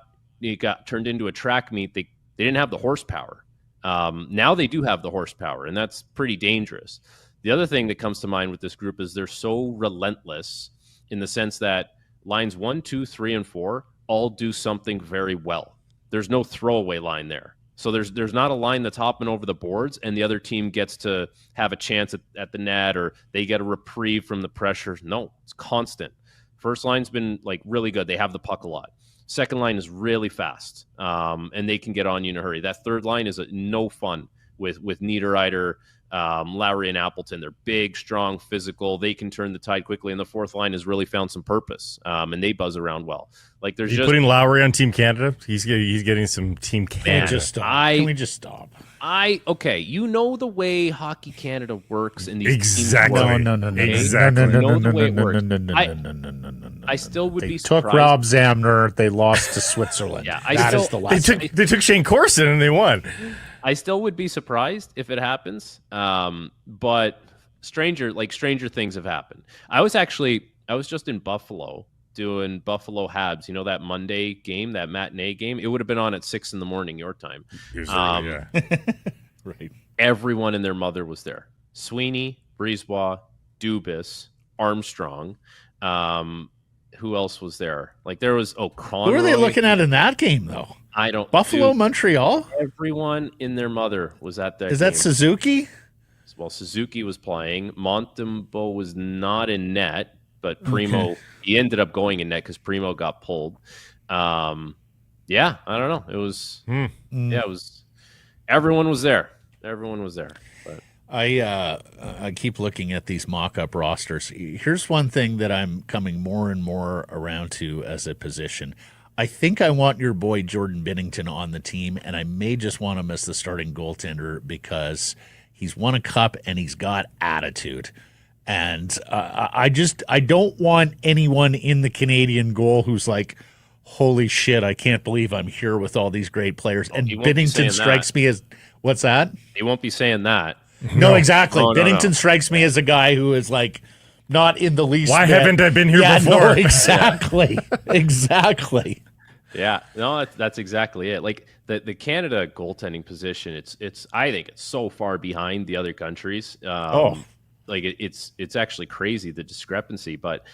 turned into a track meet, they didn't have the horsepower. Now they do have the horsepower, and that's pretty dangerous. The other thing that comes to mind with this group is they're so relentless in the sense that lines 1, 2, 3, and 4 all do something very well. There's no throwaway line there. So there's not a line that's hopping over the boards and the other team gets to have a chance at the net or they get a reprieve from the pressure. No, it's constant. First line's been like really good. They have the puck a lot. Second line is really fast, and they can get on you in a hurry. That third line is no fun with Niederreiter, Lowry, and Appleton. They're big, strong, physical. They can turn the tide quickly, and the fourth line has really found some purpose, and they buzz around well. Like there's just putting Lowry on Team Canada. He's getting some Team Canada. Can we just stop? Okay, the way Hockey Canada works in these exactly. No. Exactly. The way it works. I still would be surprised. They took Rob Zamner. They lost to Switzerland. Yeah, is the lesson. They took Shane Corson and they won. I still would be surprised if it happens. But stranger things have happened. I was just in Buffalo doing Buffalo Habs. That Monday game, that matinee game. It would have been on at 6 a.m. your time. Right. Everyone and their mother was there. Sweeney, Brisebois, Dubas, Armstrong. Who else was there? Like there was Conroy. Who are they looking at in that game though? I don't. Montreal. Everyone in their mother was at that. Is that Suzuki? Well, Suzuki was playing. Montembeault was not in net, but Primo he ended up going in net because Primo got pulled. I don't know. It was it was. Everyone was there. But I keep looking at these mock-up rosters. Here's one thing that I'm coming more and more around to as a position. I think I want your boy Jordan Binnington on the team, and I may just want him as the starting goaltender because he's won a cup and he's got attitude. And I don't want anyone in the Canadian goal who's like, holy shit, I can't believe I'm here with all these great players. And Binnington strikes me as, what's that? He won't be saying that. No, exactly. Binnington strikes me as a guy who is like not in the least. Why haven't I been here before? No, exactly. Exactly. Yeah, no, that's exactly it. Like the Canada goaltending position, it's I think it's so far behind the other countries. Like it's actually crazy, the discrepancy. But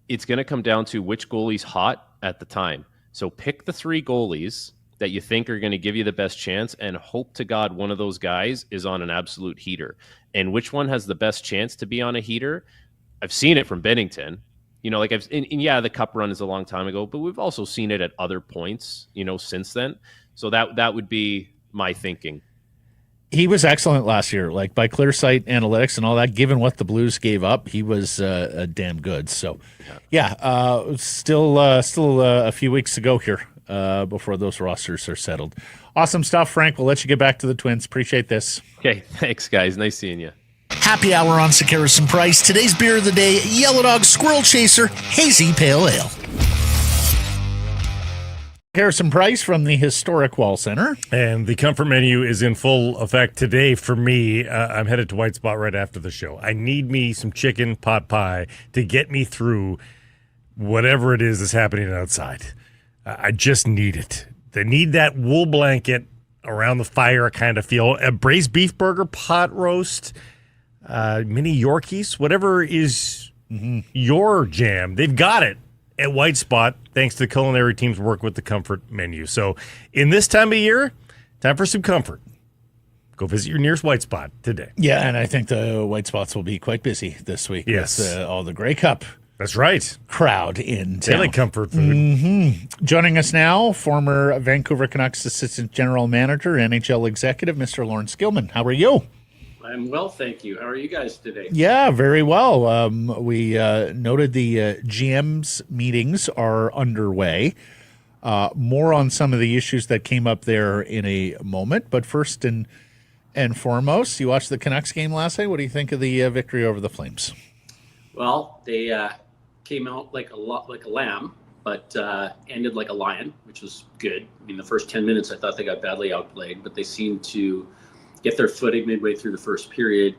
it's going to come down to which goalie's hot at the time. So pick the 3 goalies that you think are going to give you the best chance and hope to God one of those guys is on an absolute heater. And which one has the best chance to be on a heater? I've seen it from Binnington. The cup run is a long time ago, but we've also seen it at other points, since then. So that would be my thinking. He was excellent last year, like by clear sight analytics and all that. Given what the Blues gave up, he was damn good. So, still a few weeks to go here before those rosters are settled. Awesome stuff, Frank. We'll let you get back to the Twins. Appreciate this. Okay, thanks, guys. Nice seeing you. Happy hour on Sekeres and Price. Today's beer of the day, Yellow Dog Squirrel Chaser Hazy Pale Ale. Harrison Price from the historic Wall Center. And the comfort menu is in full effect today for me. I'm headed to White Spot right after the show. I need me some chicken pot pie to get me through whatever it is that's happening outside. I just need it. They need that wool blanket around the fire kind of feel. A braised beef burger, pot roast, mini Yorkies, whatever is your jam. They've got it at White Spot, thanks to the culinary team's work with the comfort menu. So in this time of year, time for some comfort. Go visit your nearest White Spot today. Yeah, and I think the White Spots will be quite busy this week with all the Grey Cup. That's right. Crowd in town. They like comfort food. Joining us now, former Vancouver Canucks Assistant General Manager, NHL Executive, Mr. Laurence Gilman. How are you? I'm well, thank you. How are you guys today? Yeah, very well. We noted the GM's meetings are underway. More on some of the issues that came up there in a moment. But first and foremost, you watched the Canucks game last night. What do you think of the victory over the Flames? Well, they came out like a lamb, but ended like a lion, which was good. I mean, the first 10 minutes, I thought they got badly outplayed, but they seemed to get their footing midway through the first period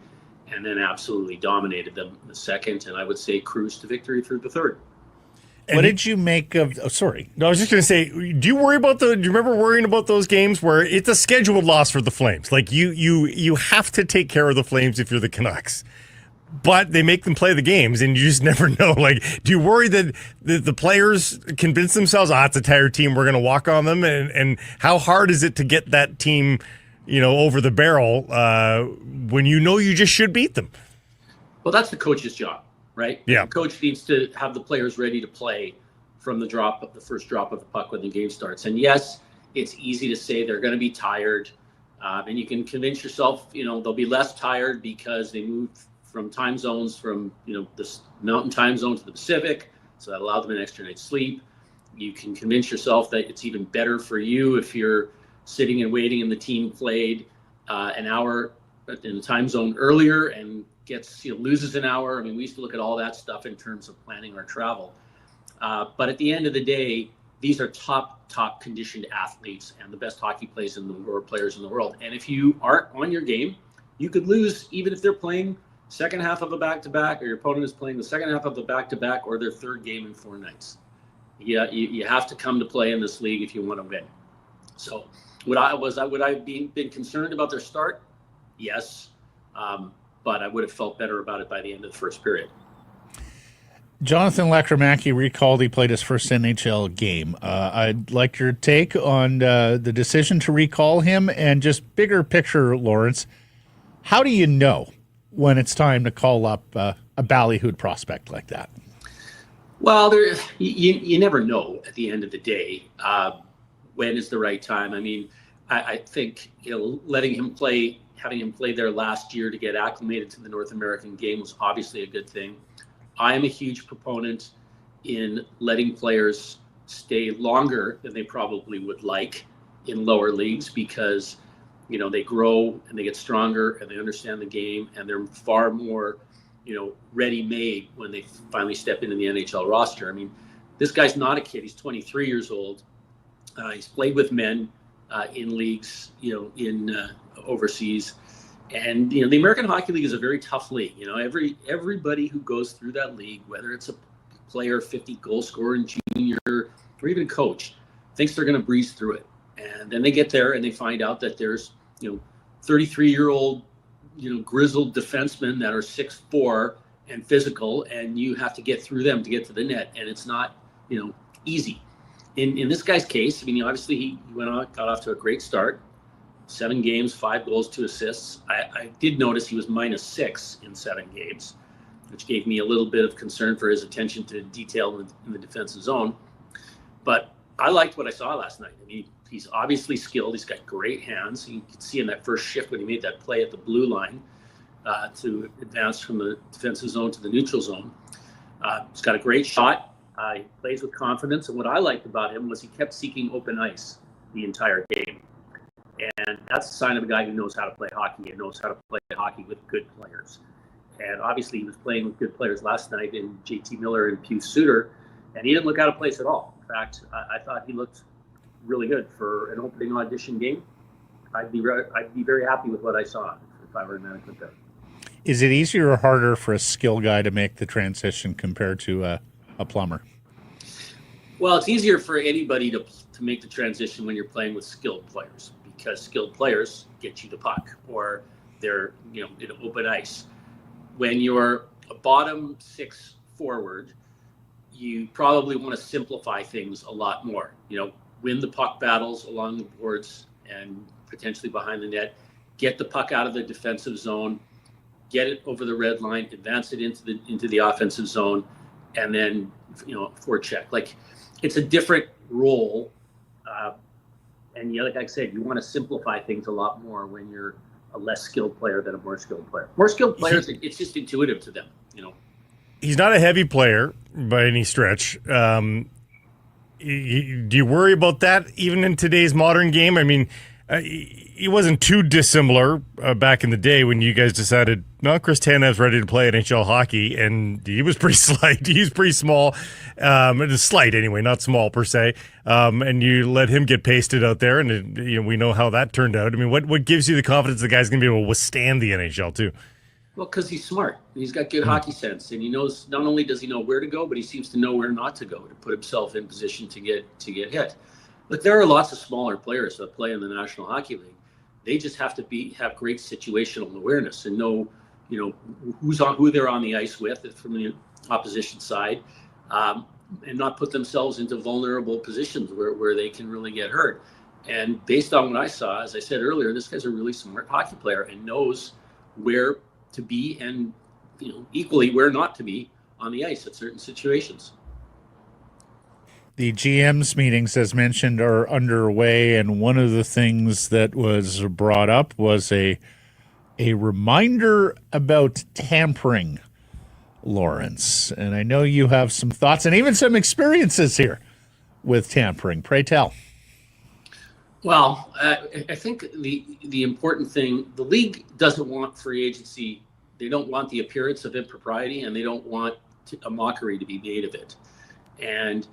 and then absolutely dominated them in the second, and I would say cruised to victory through the third. What did you make of? Oh, sorry. No, I was just going to say, do you remember worrying about those games where it's a scheduled loss for the Flames? Like you have to take care of the Flames if you're the Canucks, but they make them play the games and you just never know. Like, do you worry that the players convince themselves, it's a tired team, we're going to walk on them? And how hard is it to get that team, over the barrel when you just should beat them? Well, that's the coach's job, right? Yeah. The coach needs to have the players ready to play from the first drop of the puck when the game starts. And yes, it's easy to say they're going to be tired. And you can convince yourself, they'll be less tired because they moved from time zones from, the mountain time zone to the Pacific. So that allowed them an extra night's sleep. You can convince yourself that it's even better for you if you're sitting and waiting and the team played an hour in the time zone earlier and loses an hour. I mean, we used to look at all that stuff in terms of planning our travel. But at the end of the day, these are top conditioned athletes and the best hockey players in the world. And if you aren't on your game, you could lose even if they're playing second half of a back-to-back, or your opponent is playing the second half of the back-to-back, or their third game in 4 nights. Yeah, you have to come to play in this league if you want to win. So would I have been concerned about their start? Yes, but I would have felt better about it by the end of the first period. Jonathan Lekkerimäki recalled he played his first NHL game. I'd like your take on the decision to recall him, and just bigger picture, Laurence. How do you know when it's time to call up a ballyhooed prospect like that? Well, you never know at the end of the day when is the right time. I mean, I think having him play there last year to get acclimated to the North American game was obviously a good thing. I am a huge proponent in letting players stay longer than they probably would like in lower leagues because they grow and they get stronger and they understand the game and they're far more ready-made when they finally step into the NHL roster. I mean, this guy's not a kid. He's 23 years old. He's played with men in leagues, in overseas. And, the American Hockey League is a very tough league. Everybody who goes through that league, whether it's a player, 50 goal scorer in junior, or even coach, thinks they're going to breeze through it. And then they get there and they find out that there's, 33-year-old, grizzled defensemen that are 6'4" and physical, and you have to get through them to get to the net. And it's not, easy. In this guy's case, I mean, obviously he got off to a great start. 7 games, 5 goals, 2 assists. I did notice he was -6 in 7 games, which gave me a little bit of concern for his attention to detail in the defensive zone. But I liked what I saw last night. I mean, he's obviously skilled. He's got great hands. You could see in that first shift when he made that play at the blue line to advance from the defensive zone to the neutral zone. He's got a great shot. He plays with confidence. And what I liked about him was he kept seeking open ice the entire game. And that's a sign of a guy who knows how to play hockey and knows how to play hockey with good players. And obviously he was playing with good players last night in JT Miller and Pius Suter, and he didn't look out of place at all. In fact, I thought he looked really good for an opening audition game. I'd be very happy with what I saw if I were in management there. Is it easier or harder for a skill guy to make the transition compared to a plumber? Well, it's easier for anybody to make the transition when you're playing with skilled players, because skilled players get you the puck, or they're in open ice. When you're a bottom 6 forward, you probably want to simplify things a lot more. Win the puck battles along the boards and potentially behind the net, get the puck out of the defensive zone, get it over the red line, advance it into the offensive zone, and then forecheck. Like, it's a different role, and like I said, you want to simplify things a lot more when you're a less skilled player than a more skilled player. More skilled players, it's just intuitive to them. He's not a heavy player by any stretch. Do you worry about that even in today's modern game? I mean, he wasn't too dissimilar back in the day when you guys decided, no, Chris Tanev's ready to play NHL hockey, and he was pretty slight. He's pretty small. It's slight anyway, not small per se. And you let him get pasted out there, and we know how that turned out. I mean, what gives you the confidence the guy's going to be able to withstand the NHL too? Well, because he's smart. He's got good hockey sense, and he knows, not only does he know where to go, but he seems to know where not to go to put himself in position to get hit. Look, there are lots of smaller players that play in the National Hockey League. They just have to have great situational awareness and know, who they're on the ice with from the opposition side, and not put themselves into vulnerable positions where they can really get hurt. And based on what I saw, as I said earlier, this guy's a really smart hockey player and knows where to be and equally where not to be on the ice at certain situations. The GM's meetings, as mentioned, are underway, and one of the things that was brought up was a reminder about tampering, Lawrence. And I know you have some thoughts and even some experiences here with tampering. Pray tell. Well, I think the important thing, the league doesn't want free agency. They don't want the appearance of impropriety, and they don't want a mockery to be made of it. And,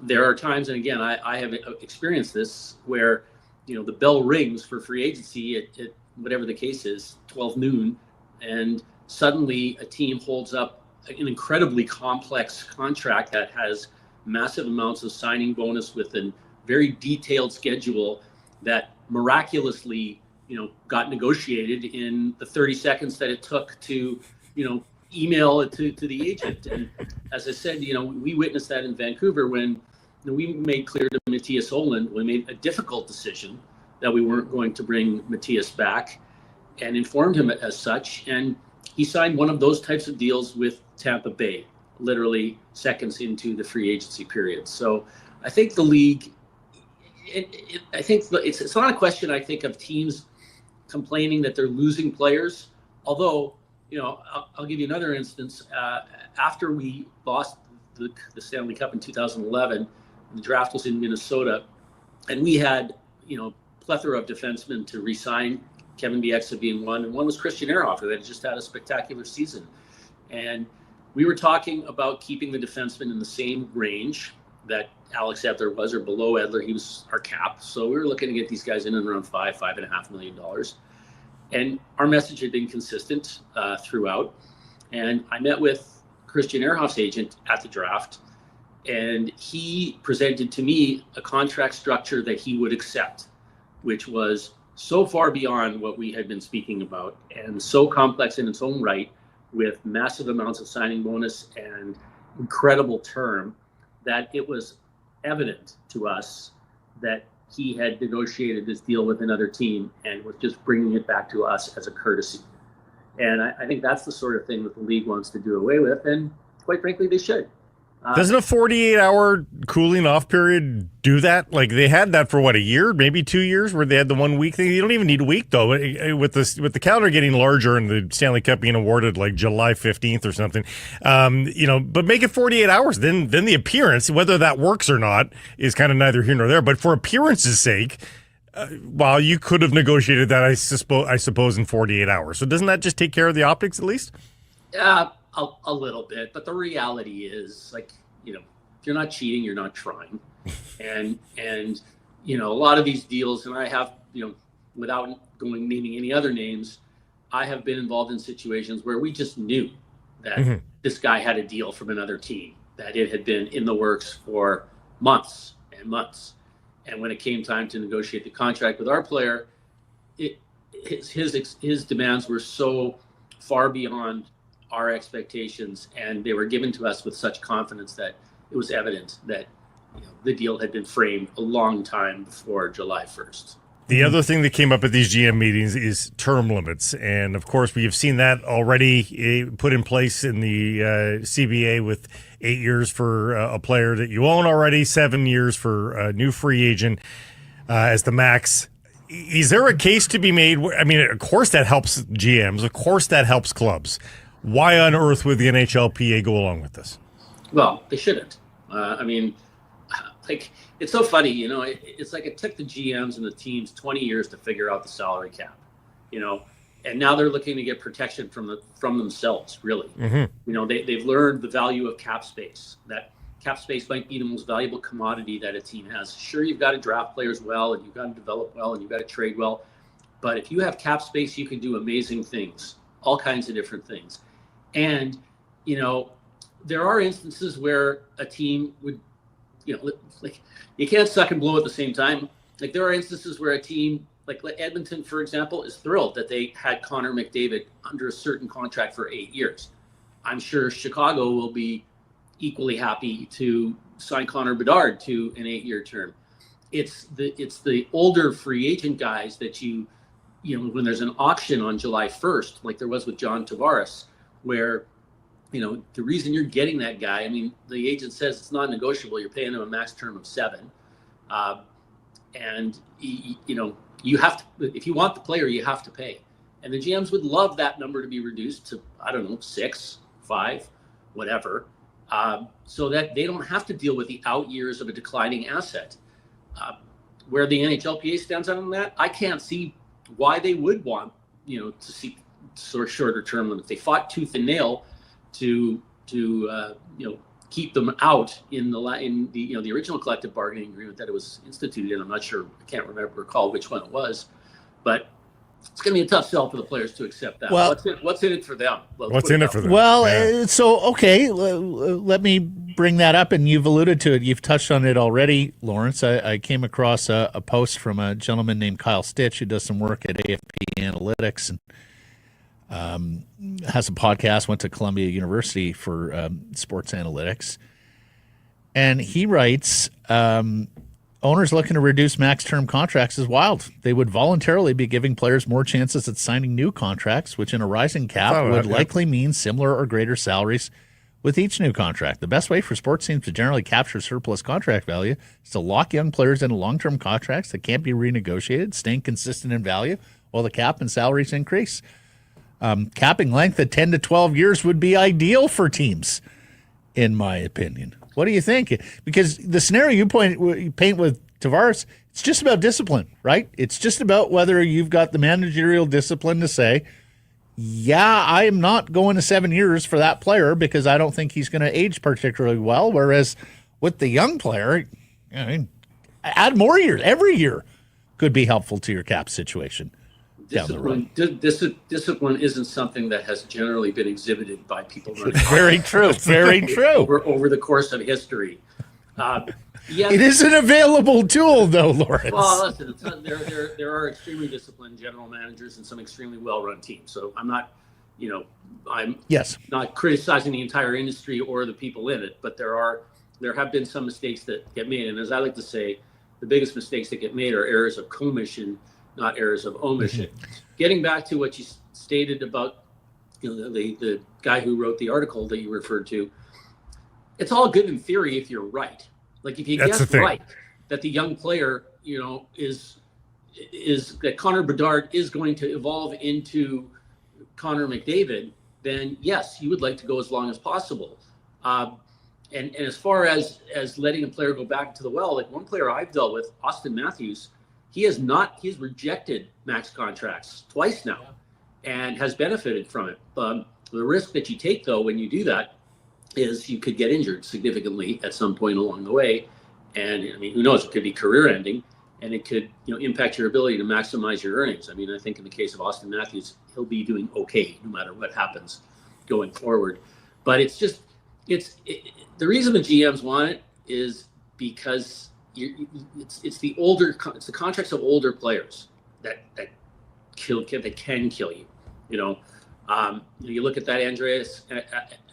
there are times, and again, I have experienced this, where, the bell rings for free agency at whatever the case is, 12 noon, and suddenly a team holds up an incredibly complex contract that has massive amounts of signing bonus with a very detailed schedule that miraculously, got negotiated in the 30 seconds that it took to, email it to the agent. And as I said, we witnessed that in Vancouver when we made clear to Matthias Ohlund, we made a difficult decision that we weren't going to bring Matthias back, and informed him as such. And he signed one of those types of deals with Tampa Bay, literally seconds into the free agency period. So I think the league, I think it's not a question, I think, of teams complaining that they're losing players. Although, I'll give you another instance. After we lost the Stanley Cup in 2011, the draft was in Minnesota, and we had, plethora of defensemen to re-sign, Kevin Bieksa being one, and one was Christian Ehrhofer that had just had a spectacular season. And we were talking about keeping the defenseman in the same range that Alex Edler was, or below Edler. He was our cap. So we were looking to get these guys in and around $5.5 million. And our message had been consistent throughout. And I met with Christian Ehrhofer's agent at the draft, and he presented to me a contract structure that he would accept, which was so far beyond what we had been speaking about and so complex in its own right, with massive amounts of signing bonus and incredible term, that it was evident to us that he had negotiated this deal with another team and was just bringing it back to us as a courtesy. And I think that's the sort of thing that the league wants to do away with, and quite frankly, they should. Doesn't a 48-hour cooling off period do that? Like, they had that for, a year, maybe 2 years, where they had the 1 week thing. You don't even need a week, though. With the calendar getting larger and the Stanley Cup being awarded like July 15th or something, but make it 48 hours. Then the appearance, whether that works or not, is kind of neither here nor there. But for appearance's sake, well, you could have negotiated that, I suppose, in 48 hours. So doesn't that just take care of the optics at least? A little bit, but the reality is, if you're not cheating, you're not trying. and a lot of these deals, and I have, without naming any other names, I have been involved in situations where we just knew that this guy had a deal from another team, that it had been in the works for months and months. And when it came time to negotiate the contract with our player, his demands were so far beyond our expectations, and they were given to us with such confidence that it was evident that the deal had been framed a long time before July 1st. The other thing that came up at these GM meetings is term limits. And, of course, we have seen that already put in place in the CBA with 8 years for a player that you own already, 7 years for a new free agent as the max. Is there a case to be made? I mean, of course that helps GMs. Of course that helps clubs. Why on earth would the NHLPA go along with this? Well, they shouldn't. It's so funny, it's like it took the GMs and the teams 20 years to figure out the salary cap, and now they're looking to get protection from themselves, really. Mm-hmm. They've learned the value of cap space, that cap space might be the most valuable commodity that a team has. Sure, you've got to draft players well, and you've got to develop well, and you've got to trade well. But if you have cap space, you can do amazing things, all kinds of different things. And, there are instances where a team would, you can't suck and blow at the same time. Like, there are instances where a team, like Edmonton, for example, is thrilled that they had Connor McDavid under a certain contract for 8 years. I'm sure Chicago will be equally happy to sign Connor Bedard to an 8-year term. It's the older free agent guys that when there's an auction on July 1st, like there was with John Tavares, where the reason you're getting that guy, the agent says it's not negotiable. You're paying him a max term of 7. And, you have to, if you want the player, you have to pay. And the GMs would love that number to be reduced to, 6, 5, whatever, so that they don't have to deal with the out years of a declining asset. Where the NHLPA stands on that, I can't see why they would want, to see sort of shorter term limits. They fought tooth and nail to keep them out in the original collective bargaining agreement that it was instituted in. I'm not sure, I can't recall which one it was, but it's going to be a tough sell for the players to accept that. Well, what's in it for them? What's in it for them? Well, so okay, let me bring that up, and you've alluded to it. You've touched on it already, Lawrence. I came across a post from a gentleman named Kyle Stitch who does some work at AFP Analytics and has a podcast, went to Columbia University for sports analytics. And he writes, owners looking to reduce max term contracts is wild. They would voluntarily be giving players more chances at signing new contracts, which in a rising cap would likely mean similar or greater salaries with each new contract. The best way for sports teams to generally capture surplus contract value is to lock young players into long-term contracts that can't be renegotiated, staying consistent in value while the cap and salaries increase. Capping length at 10 to 12 years would be ideal for teams, in my opinion. What do you think? Because the scenario you paint with Tavares, it's just about discipline, right? It's just about whether you've got the managerial discipline to say, yeah, I am not going to 7 years for that player because I don't think he's going to age particularly well. Whereas with the young player, add more years. Every year could be helpful to your cap situation. Discipline isn't something that has generally been exhibited by people. Very true. Very true. Over the course of history. It is an available tool, though, Lawrence. Well, listen, there are extremely disciplined general managers and some extremely well-run teams. So I'm not, not criticizing the entire industry or the people in it, but there have been some mistakes that get made. And as I like to say, the biggest mistakes that get made are errors of commission, not errors of omission. Mm-hmm. Getting back to what you stated about the guy who wrote the article that you referred to, it's all good in theory if you're right. Like if you guess right that the young player, is that Connor Bedard is going to evolve into Connor McDavid, then yes, you would like to go as long as possible. And as far as letting a player go back to the well, like one player I've dealt with, Austin Matthews, he's rejected max contracts twice now and has benefited from it. The risk that you take, though, when you do that is you could get injured significantly at some point along the way. And who knows, it could be career ending and it could, impact your ability to maximize your earnings. I think in the case of Austin Matthews, he'll be doing okay no matter what happens going forward. But the reason the GMs want it is because it's the contracts of older players that can kill you. You look at that Andreas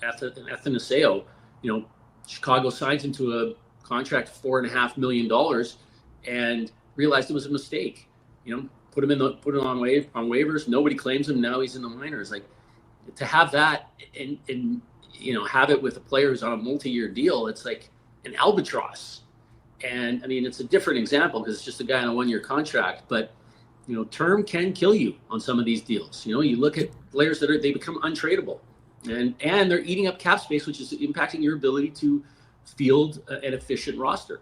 Athanasio, Chicago signs him to a contract of $4.5 million and realized it was a mistake. Put him on waivers. Nobody claims him. Now he's in the minors. Like, to have that and have it with a player who's on a multi-year deal, it's like an albatross. And I mean, it's a different example because it's just a guy on a 1-year contract, but term can kill you on some of these deals. You look at players they become untradeable, and they're eating up cap space, which is impacting your ability to field an efficient roster.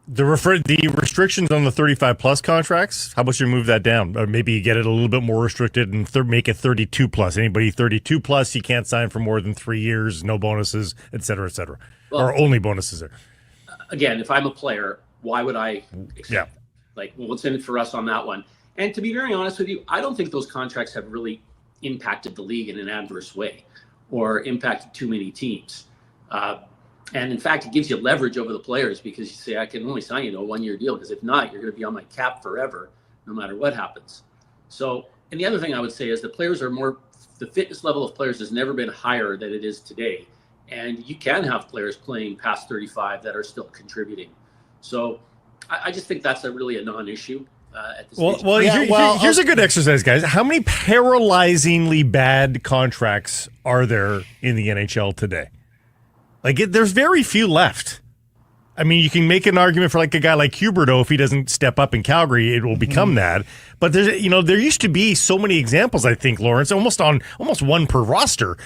The restrictions on the 35-plus contracts, how about you move that down? Or maybe you get it a little bit more restricted and make it 32-plus. Anybody 32-plus, you can't sign for more than 3 years, no bonuses, et cetera, et cetera. Well, or only bonuses there. Again, if I'm a player, why would I accept it? Like, what's in it for us on that one? And to be very honest with you, I don't think those contracts have really impacted the league in an adverse way or impacted too many teams. And in fact, it gives you leverage over the players because you say, I can only sign you to a 1-year deal because if not, you're going to be on my cap forever, no matter what happens. So, and the other thing I would say is the fitness level of players has never been higher than it is today. And you can have players playing past 35 that are still contributing. So I just think that's really a non-issue. At this stage. Here's a good exercise, guys. How many paralyzingly bad contracts are there in the NHL today? There's very few left. I mean, you can make an argument for like a guy like Huberdeau. If he doesn't step up in Calgary, it will become that. But there used to be so many examples. I think, Lawrence, almost one per roster,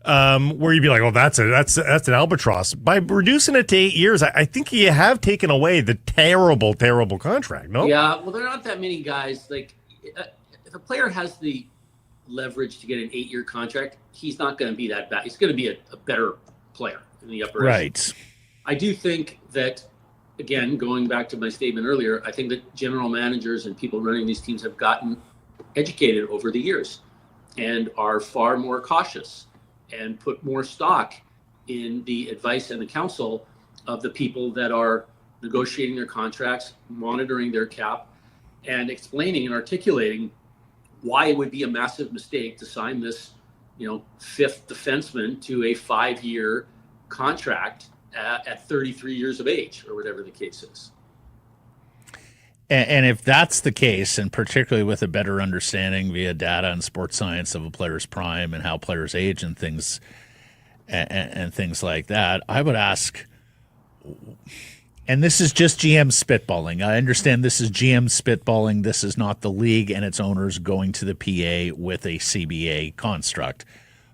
where you'd be like, "Oh, that's an albatross." By reducing it to 8 years, I think you have taken away the terrible, terrible contract. No, yeah. Well, there aren't that many guys. Like, if a player has the leverage to get an 8-year contract, he's not going to be that bad. He's going to be a better player in the upper right. I do think that, again, going back to my statement earlier, I think that general managers and people running these teams have gotten educated over the years and are far more cautious and put more stock in the advice and the counsel of the people that are negotiating their contracts, monitoring their cap, and explaining and articulating why it would be a massive mistake to sign this, fifth defenseman to a 5-year contract at 33 years of age, or whatever the case is. And if that's the case, and particularly with a better understanding via data and sports science of a player's prime and how players age and things and things like that, I would ask, and this is just GM spitballing. I understand this is GM spitballing. This is not the league and its owners going to the PA with a CBA construct.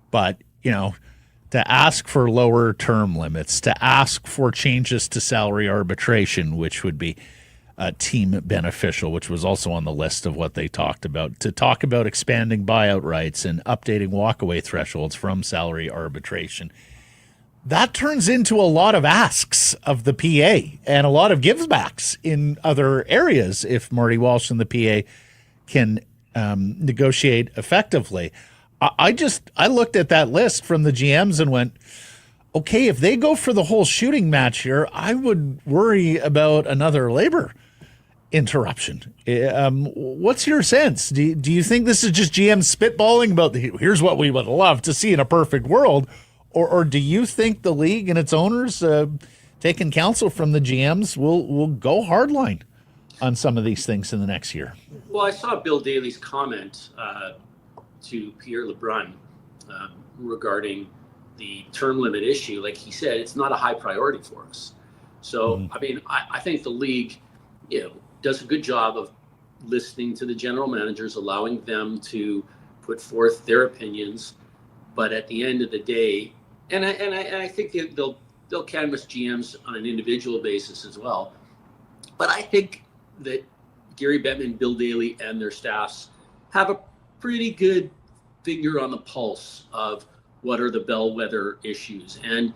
But, to ask for lower term limits, to ask for changes to salary arbitration, which would be team beneficial, which was also on the list of what they talked about, to talk about expanding buyout rights and updating walkaway thresholds from salary arbitration. That turns into a lot of asks of the PA and a lot of givebacks in other areas if Marty Walsh and the PA can negotiate effectively. I looked at that list from the GMs and went, okay, if they go for the whole shooting match here, I would worry about another labor interruption. What's your sense? Do you think this is just GM spitballing about here's what we would love to see in a perfect world? Or do you think the league and its owners, taking counsel from the GMs, will go hardline on some of these things in the next year? Well, I saw Bill Daly's comment to Pierre LeBrun regarding the term limit issue. Like he said, it's not a high priority for us. So, I mean, I think the league, does a good job of listening to the general managers, allowing them to put forth their opinions. But at the end of the day, and I think they'll canvass GMs on an individual basis as well. But I think that Gary Bettman, Bill Daly, and their staffs have a pretty good finger on the pulse of what are the bellwether issues. And,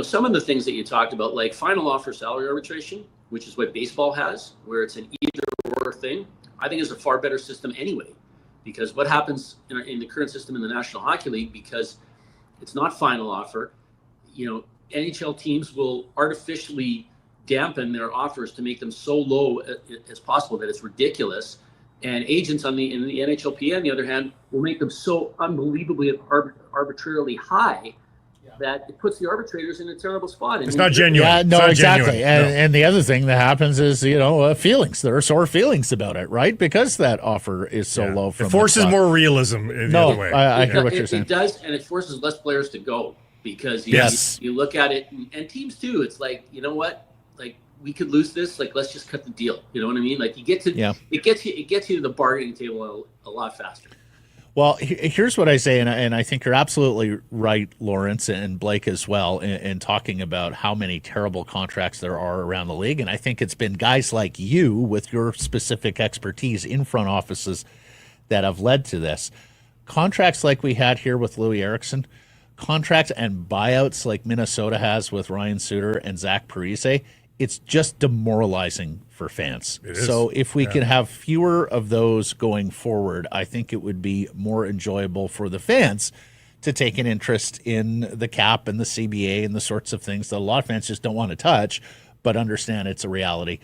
some of the things that you talked about, like final offer salary arbitration, which is what baseball has, where it's an either or thing, I think is a far better system anyway. Because what happens in the current system in the National Hockey League, because it's not final offer, NHL teams will artificially dampen their offers to make them so low as possible that it's ridiculous. And agents in the NHLPA, on the other hand, will make them so unbelievably arbitrarily high that it puts the arbitrators in a terrible spot. It's not genuine. Yeah, no, exactly. Genuine. And the other thing that happens is, feelings. There are sore feelings about it, right? Because that offer is so low. From it forces more realism the other way. I hear what you're saying. It does, and it forces less players to go because you look at it, and teams too. It's like, you know what? Like, we could lose this. Like, let's just cut the deal. You know what I mean? Like, it gets you to the bargaining table a lot faster. Well, here's what I say, and I think you're absolutely right, Lawrence, and Blake as well, in talking about how many terrible contracts there are around the league. And I think it's been guys like you with your specific expertise in front offices that have led to this. Contracts like we had here with Louis Eriksson, contracts and buyouts like Minnesota has with Ryan Suter and Zach Parise, it's just demoralizing for fans. So if we can have fewer of those going forward, I think it would be more enjoyable for the fans to take an interest in the cap and the CBA and the sorts of things that a lot of fans just don't want to touch, but understand it's a reality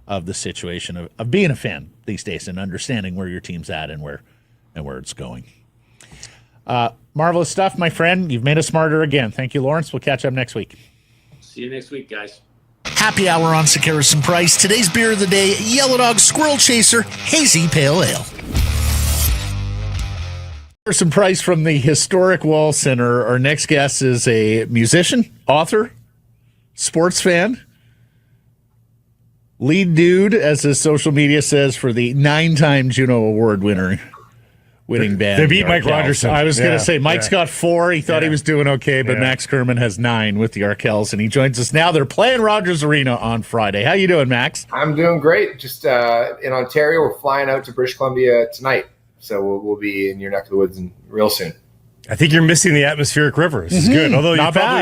of the situation of being a fan these days and understanding where your team's at and where it's going. Marvelous stuff, my friend. You've made us smarter again. Thank you, Lawrence. We'll catch up next week. See you next week, guys. Happy hour on Sekeres and Price. Today's beer of the day, Yellow Dog Squirrel Chaser Hazy Pale Ale. Some Price from the historic Wall Center. Our next guest is a musician, author, sports fan, lead dude, as his social media says, for the 9-time Juno Award winning band. They beat Mike Rogerson. I was going to say, Mike's got 4. He thought he was doing okay, but Max Kerman has 9 with the Arkells, and he joins us now. They're playing Rogers Arena on Friday. How you doing, Max? I'm doing great. Just in Ontario, we're flying out to British Columbia tonight, so we'll be in your neck of the woods real soon. I think you're missing the atmospheric river. This is good. Although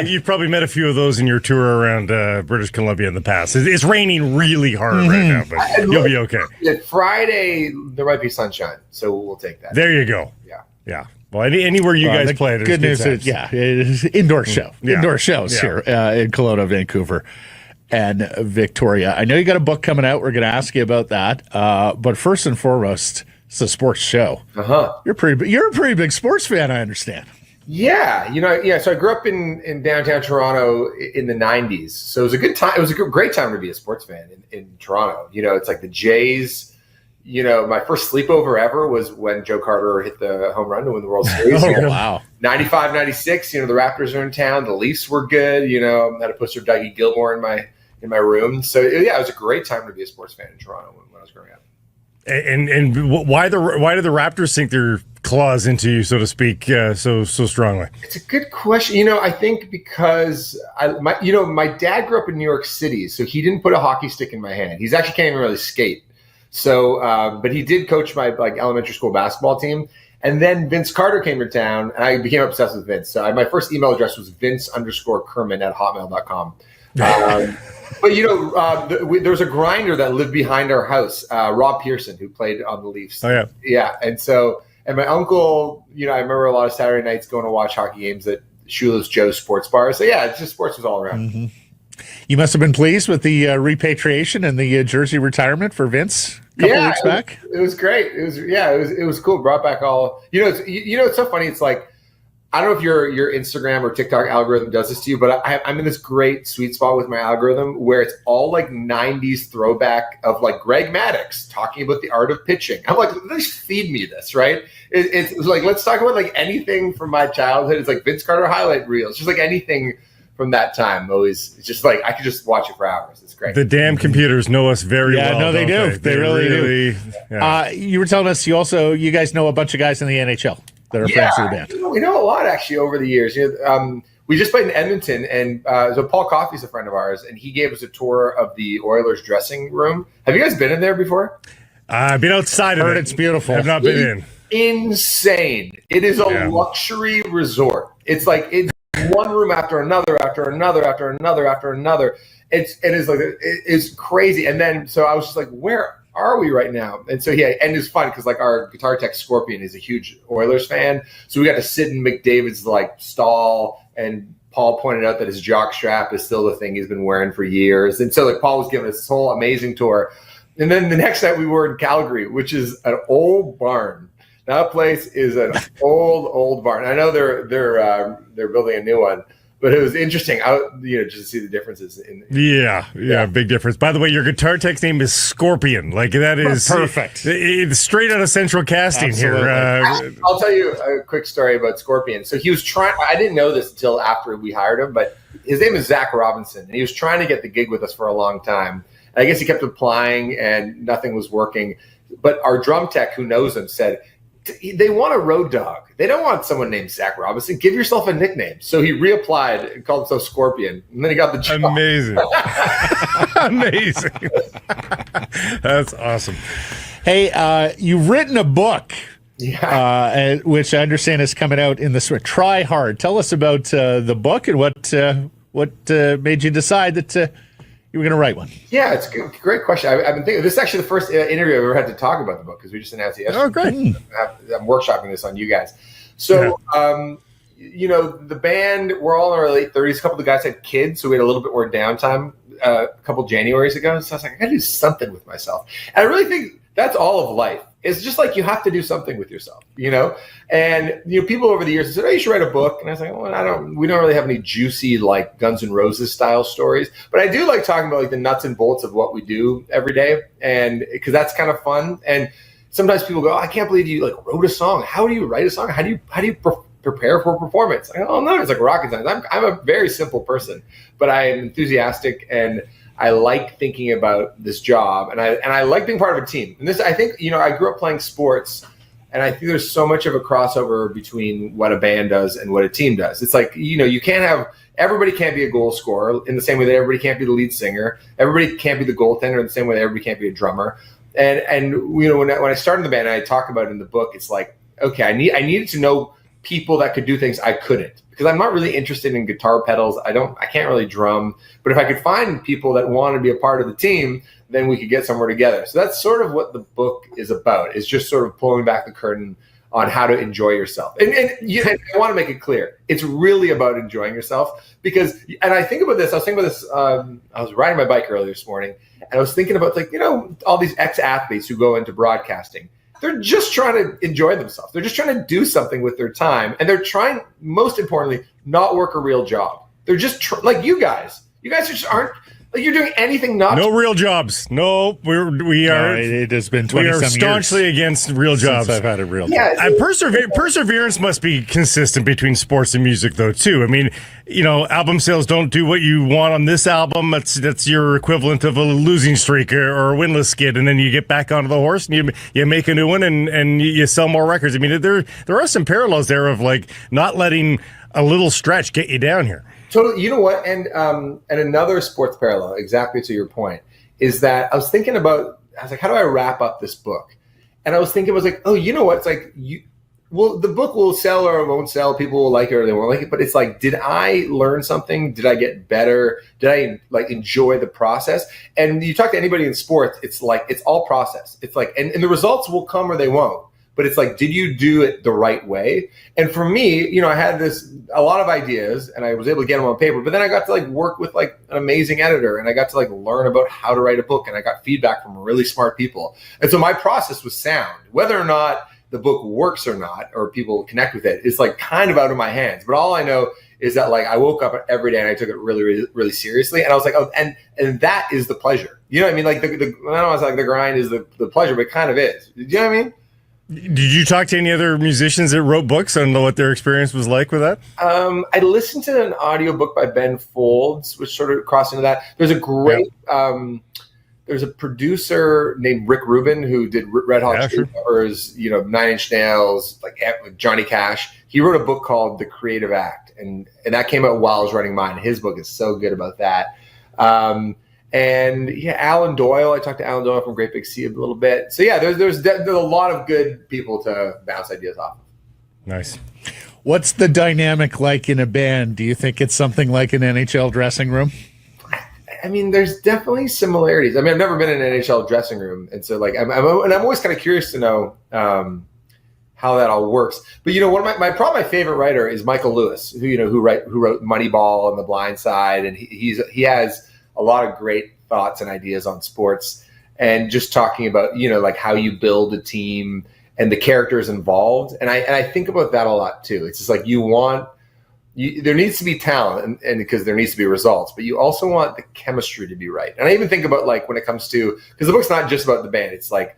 you've probably met a few of those in your tour around British Columbia in the past. It's raining really hard right now, but you'll be okay. Friday, there might be sunshine, so we'll take that. There you go. Yeah. Well, anywhere you guys play, there's good news is, it is indoor show. Indoor shows here in Kelowna, Vancouver, and Victoria. I know you got a book coming out. We're going to ask you about that. But first and foremost, it's a sports show. You're a pretty big sports fan, I understand. Yeah, So I grew up in downtown Toronto in the '90s. So it was a good time. It was a great time to be a sports fan in Toronto. It's like the Jays. My first sleepover ever was when Joe Carter hit the home run to win the World Series. Wow. 95, 96. The Raptors are in town. The Leafs were good. I had a poster of Dougie Gilmore in my room. So it was a great time to be a sports fan in Toronto when I was growing up. And why did the Raptors sink their claws into you, so to speak, so strongly? It's a good question. I think because my dad grew up in New York City, so he didn't put a hockey stick in my hand. He's actually can't even really skate. So, but he did coach my elementary school basketball team. And then Vince Carter came to town, and I became obsessed with Vince. So my first email address was vince_Kerman@hotmail.com. But there was a grinder that lived behind our house, Rob Pearson, who played on the Leafs. Oh yeah, yeah. And my uncle, I remember a lot of Saturday nights going to watch hockey games at Shula's Joe's Sports Bar. So yeah, it's just sports was all around. Mm-hmm. You must have been pleased with the repatriation and the jersey retirement for Vince a couple weeks back. It was great. It was cool. Brought back all. It's so funny. It's like, I don't know if your Instagram or TikTok algorithm does this to you, but I'm in this great sweet spot with my algorithm where it's all like 90s throwback of like Greg Maddux talking about the art of pitching. I'm like, just feed me this, right? It's like, let's talk about like anything from my childhood. It's like Vince Carter highlight reels, just like anything from that time. Always, it's just like I could just watch it for hours. It's great. The damn computers know us very well. Yeah, no, they do. They really do. Yeah. You were telling us you guys know a bunch of guys in the NHL that are friends of the band. We know a lot actually over the years. We just played in Edmonton, and so Paul Coffey's a friend of ours, and he gave us a tour of the Oilers dressing room. Have you guys been in there before? I've been outside of it. It's beautiful. I've not been in. Insane. It is a luxury resort. It's like it's one room after another, after another, after another, after another. It's crazy. And then so I was just like, where are we right now? And so and it's fun because like our guitar tech Scorpion is a huge Oilers fan, so we got to sit in McDavid's like stall, and Paul pointed out that his jock strap is still the thing he's been wearing for years. And so like Paul was giving us this whole amazing tour. And then the next night we were in Calgary, which is an old barn. That place is an old barn. I know they're building a new one, but it was interesting, just to see the differences. Yeah, big difference. By the way, your guitar tech's name is Scorpion. Like that is perfect. It's straight out of Central Casting. Absolutely. Here. I'll tell you a quick story about Scorpion. So he was trying. I didn't know this until after we hired him, but his name is Zach Robinson, and he was trying to get the gig with us for a long time. And I guess he kept applying, and nothing was working. But our drum tech, who knows him, said, they want a road dog. They don't want someone named Zach Robinson. Give yourself a nickname. So he reapplied and called himself Scorpion. And then he got the job. Amazing. Amazing. That's awesome. Hey, you've written a book, which I understand is coming out in the Try Hard. Tell us about the book and what made you decide that you were going to write one. Yeah, it's a great question. I've been thinking, this is actually the first interview I've ever had to talk about the book because we just announced it yesterday. Oh, great. I'm workshopping this on you guys. So, the band, we're all in our late 30s. A couple of the guys had kids, so we had a little bit more downtime a couple Januaries ago. So I was like, I got to do something with myself. And I really think that's all of life. It's just like you have to do something with yourself, And people over the years have said, "Oh, you should write a book." And I was like, "Well, we don't really have any juicy like Guns N' Roses style stories, but I do like talking about like the nuts and bolts of what we do every day, and because that's kind of fun." And sometimes people go, "Oh, I can't believe you like wrote a song. How do you write a song? How do you prepare for a performance?" I go, "Oh no, it's like rocket science." I'm a very simple person, but I am enthusiastic and I like thinking about this job, and I like being part of a team. And this, I think, I grew up playing sports, and I think there's so much of a crossover between what a band does and what a team does. It's like, you can't have everybody can't be a goal scorer in the same way that everybody can't be the lead singer. Everybody can't be the goaltender in the same way that everybody can't be a drummer. And when I started the band, I talk about it in the book. It's like, okay, I needed to know people that could do things I couldn't, because I'm not really interested in guitar pedals. I can't really drum, but if I could find people that want to be a part of the team, then we could get somewhere together. So that's sort of what the book is about. It's just sort of pulling back the curtain on how to enjoy yourself. And I want to make it clear. It's really about enjoying yourself and I think about this. I was thinking about this. I was riding my bike earlier this morning, and I was thinking about all these ex-athletes who go into broadcasting. They're just trying to enjoy themselves. They're just trying to do something with their time. And they're trying, most importantly, not work a real job. They're just like you guys. You guys just aren't like you're doing anything not. No real jobs. No, we are. It has been 20 We are staunchly against real jobs. I've had a real. Yeah, perseverance must be consistent between sports and music, though, too. I mean, album sales don't do what you want on this album. That's your equivalent of a losing streak or a winless skid, and then you get back onto the horse and you make a new one and you sell more records. I mean, there are some parallels there of like not letting a little stretch get you down here. Totally. You know what? And another sports parallel, exactly to your point, is that I was like, how do I wrap up this book? And I was like, oh, you know what? It's like, the book will sell or it won't sell. People will like it or they won't like it. But it's like, did I learn something? Did I get better? Did I like enjoy the process? And you talk to anybody in sports, it's like, it's all process. It's like, and the results will come or they won't. But it's like, did you do it the right way? And for me, I had a lot of ideas and I was able to get them on paper, but then I got to like work with like an amazing editor and I got to like learn about how to write a book and I got feedback from really smart people. And so my process was sound. Whether or not the book works or not, or people connect with it, it's like kind of out of my hands. But all I know is that like I woke up every day and I took it really, really, really seriously. And I was like, oh, and that is the pleasure. You know what I mean? Like I don't want to say like the grind is the pleasure, but it kind of is. You know what I mean? Did you talk to any other musicians that wrote books and know what their experience was like with that? I listened to an audiobook by Ben Folds, which sort of crossed into that. There's a great, there's a producer named Rick Rubin who did Red Hot Chili Peppers, 9 Inch Nails, like Johnny Cash. He wrote a book called The Creative Act, and that came out while I was writing mine. His book is so good about that. And Alan Doyle. I talked to Alan Doyle from Great Big Sea a little bit. So there's a lot of good people to bounce ideas off of. Nice. What's the dynamic like in a band? Do you think it's something like an NHL dressing room? I mean, there's definitely similarities. I mean, I've never been in an NHL dressing room, and so like I'm always kind of curious to know how that all works. But one of my favorite writer is Michael Lewis, who wrote Moneyball and The Blind Side, and he has a lot of great thoughts and ideas on sports. and just talking about, like how you build a team and the characters involved. And I think about that a lot too. It's just like there needs to be talent and because there needs to be results, but you also want the chemistry to be right. And I even think about like when it comes to, because the book's not just about the band. It's like,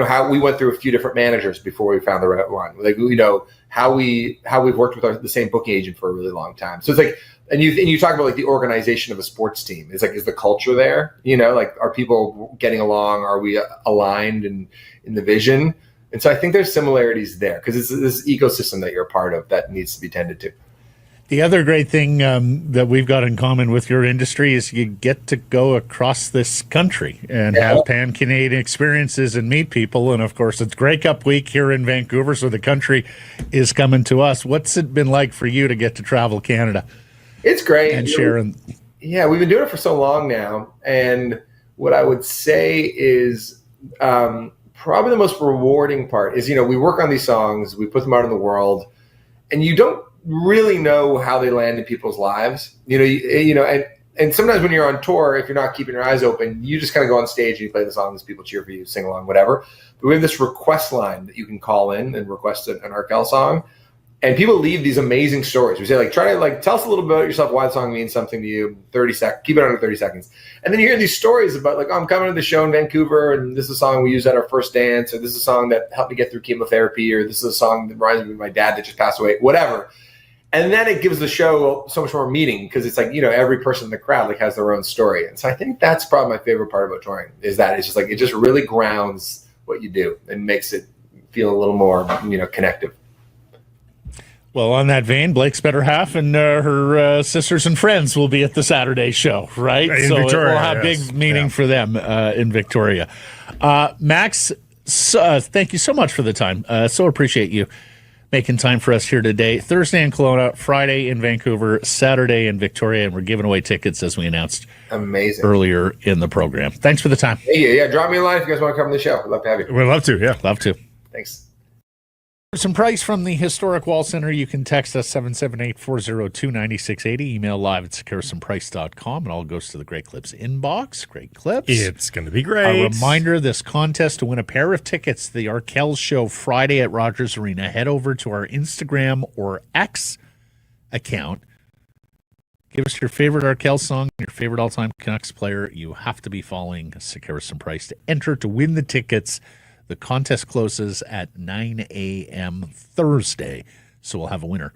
how we went through a few different managers before we found the right one. Like, how we've worked with the same booking agent for a really long time. So it's like, and you talk about like the organization of a sports team. It's like, is the culture there? Like, are people getting along? Are we aligned in the vision? And so I think there's similarities there because it's this ecosystem that you're a part of that needs to be tended to. The other great thing that we've got in common with your industry is you get to go across this country and have pan-Canadian experiences and meet people. And, of course, it's Grey Cup week here in Vancouver, so the country is coming to us. What's it been like for you to get to travel Canada? It's great. And sharing. Yeah, we've been doing it for so long now. And what I would say is probably the most rewarding part is, we work on these songs, we put them out in the world, and you don't really know how they land in people's lives, and sometimes when you're on tour, if you're not keeping your eyes open, you just kind of go on stage and you play the songs, people cheer for you, sing along, whatever. But we have this request line that you can call in and request an Arkells song, and people leave these amazing stories. We say, like, try to tell us a little bit about yourself, why the song means something to you. 30 seconds, keep it under 30 seconds, and then you hear these stories about like, oh, I'm coming to the show in Vancouver, and this is a song we used at our first dance, or this is a song that helped me get through chemotherapy, or this is a song that reminds me of my dad that just passed away, whatever. And then it gives the show so much more meaning because it's like, every person in the crowd like has their own story. And so I think that's probably my favorite part about touring is that it's just like, it just really grounds what you do and makes it feel a little more, connective. Well, on that vein, Blake's better half and her sisters and friends will be at the Saturday show, right? In so Victoria, it will have big meaning for them in Victoria. Max, thank you so much for the time. So appreciate you making time for us here today. Thursday in Kelowna, Friday in Vancouver, Saturday in Victoria, and we're giving away tickets as we announced earlier in the program. Thanks for the time. Yeah. Drop me a line if you guys want to come on the show. I'd love to have you. We'd love to, yeah. Love to. Thanks. Some price from the Historic Wall Center. You can text us 778-402-9680. Email live at sekeresonprice.com. It all goes to the Great Clips inbox. Great Clips. It's going to be great. A reminder, this contest to win a pair of tickets to the Arkells show Friday at Rogers Arena. Head over to our Instagram or X account. Give us your favorite Arkells song, your favorite all-time Canucks player. You have to be following Sekeres Price to enter to win the tickets. The contest closes at 9 a.m. Thursday, so we'll have a winner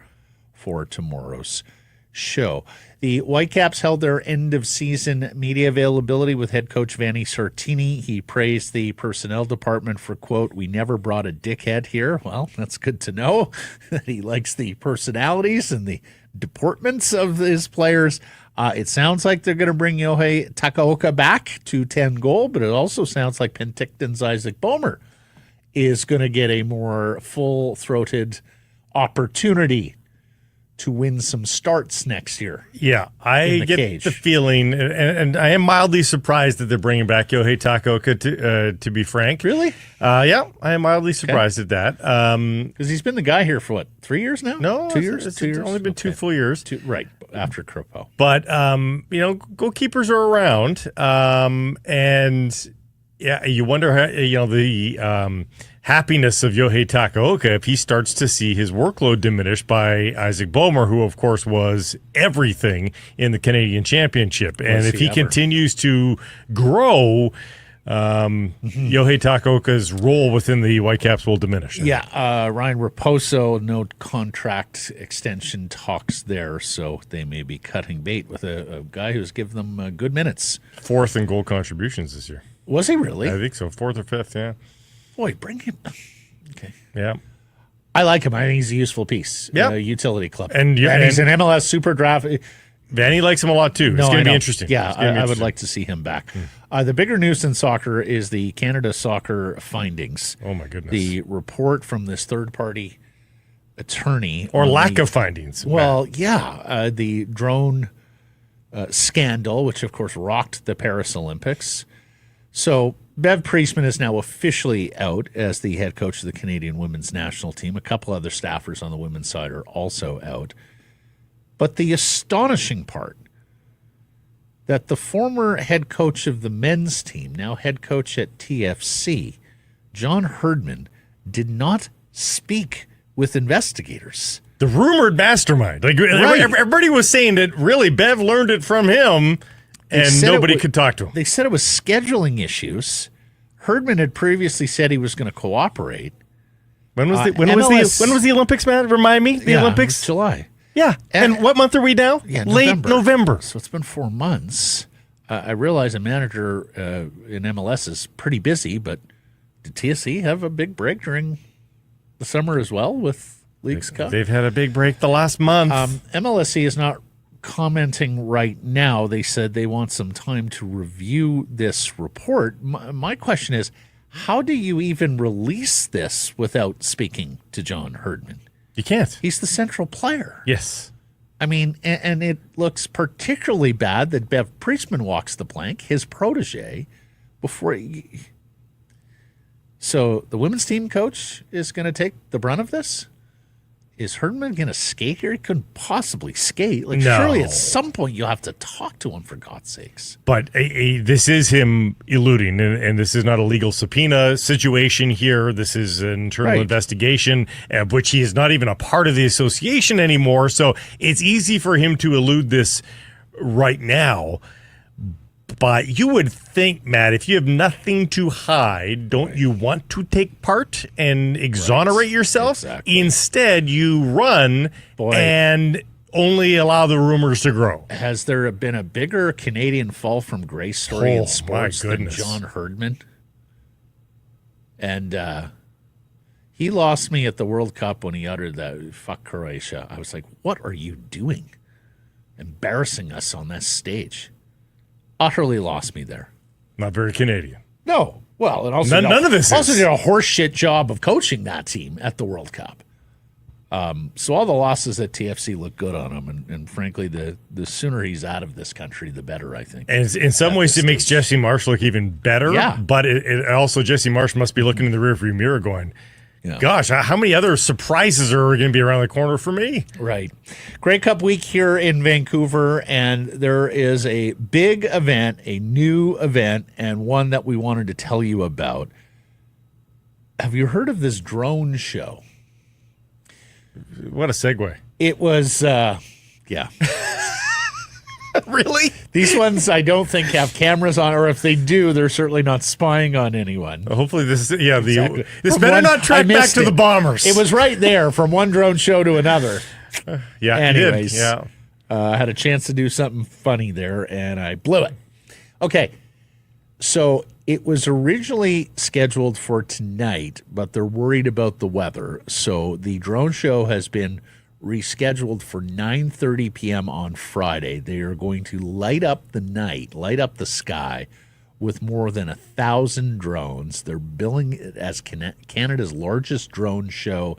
for tomorrow's show. The Whitecaps held their end-of-season media availability with head coach Vanni Sartini. He praised the personnel department for, quote, "We never brought a dickhead here." Well, that's good to know that he likes the personalities and the deportments of his players. It sounds like they're going to bring Yohei Takaoka back to 10 goal, but it also sounds like Penticton's Isaac Boehmer is going to get a more full-throated opportunity to win some starts next year. Yeah, I get the feeling, and I am mildly surprised that they're bringing back Yohei Takaoka, to be frank. Really? Yeah, I am mildly surprised at that. Because he's been the guy here for, what, 3 years now? No, 2 years? It's only been 2 full years. Right, after Kropo. But, goalkeepers are around, and yeah, you wonder how, the happiness of Yohei Takaoka if he starts to see his workload diminish by Isaac Boehmer, who, of course, was everything in the Canadian Championship. And if he continues to grow, Yohei Takaoka's role within the Whitecaps will diminish. Yeah, Ryan Raposo, no contract extension talks there, so they may be cutting bait with a guy who's given them good minutes. 4th in goal contributions this year. Was he really? I think so, 4th or 5th, yeah. Boy, bring him. Okay. Yeah. I like him. I think he's a useful piece. Yeah. Utility club. And he's an MLS super draft. Vanny likes him a lot, too. It's going to be interesting. Yeah, I would like to see him back. The bigger news in soccer is the Canada Soccer findings. Oh, my goodness. The report from this third-party attorney. Or lack of findings. Well, yeah. The drone scandal, which, of course, rocked the Paris Olympics. So Bev Priestman is now officially out as the head coach of the Canadian women's national team. A couple other staffers on the women's side are also out. But the astonishing part that the former head coach of the men's team, now head coach at TFC, John Herdman, did not speak with investigators. The rumored mastermind. Like Right. everybody was saying that really Bev learned it from him and nobody could talk to him. They said it was scheduling issues. Herdman had previously said he was going to cooperate. When was the Olympics, man? Remind me. The Olympics? July. Yeah. And what month are we now? Yeah, Late November. So it's been 4 months. I realize a manager in MLS is pretty busy, but did TSC have a big break during the summer as well with Leagues Cup? They've had a big break the last month. MLSE is not commenting right now. They said they want some time to review this report. My question is, how do you even release this without speaking to John Herdman? You can't. He's the central player. Yes. I mean, and it looks particularly bad that Bev Priestman walks the plank, his protege, before he... So the women's team coach is going to take the brunt of this? Is Herdman going to skate here? He couldn't possibly skate. Like, No. surely at some point you'll have to talk to him, for God's sakes. But this is him eluding, and this is not a legal subpoena situation here. This is an internal investigation, of which he is not even a part of the association anymore. So it's easy for him to elude this right now. But you would think, Matt, if you have nothing to hide, don't you want to take part and exonerate yourself? Exactly. Instead, you run and only allow the rumors to grow. Has there been a bigger Canadian fall from grace story in sports than John Herdman? And he lost me at the World Cup when he uttered that, fuck Croatia. I was like, what are you doing? Embarrassing us on that stage. Utterly lost me there. Not very Canadian. No. Well, and also none of this also is. did a horseshit job of coaching that team at the World Cup. So all the losses at TFC look good on him, and frankly, the sooner he's out of this country, the better, I think. And in some ways, it makes Jesse Marsh look even better. Yeah. But it also, Jesse Marsh must be looking in the rearview mirror going, gosh, how many other surprises are going to be around the corner for me? Right. Grey Cup week here in Vancouver, and there is a big event, a new event, and one that we wanted to tell you about. Have you heard of this drone show? What a segue. It was, yeah. Really? These ones I don't think have cameras on, or if they do, they're certainly not spying on anyone. Hopefully this is, Exactly. this From better one- not track I back missed to the it. Bombers. It was right there from one drone show to another. Yeah, Anyways, it did. Yeah. I had a chance to do something funny there, and I blew it. Okay, so it was originally scheduled for tonight, but they're worried about the weather. So the drone show has been rescheduled for 9:30 p.m. on Friday. They are going to light up the night, light up the sky with more than 1,000 drones. They're billing it as Canada's largest drone show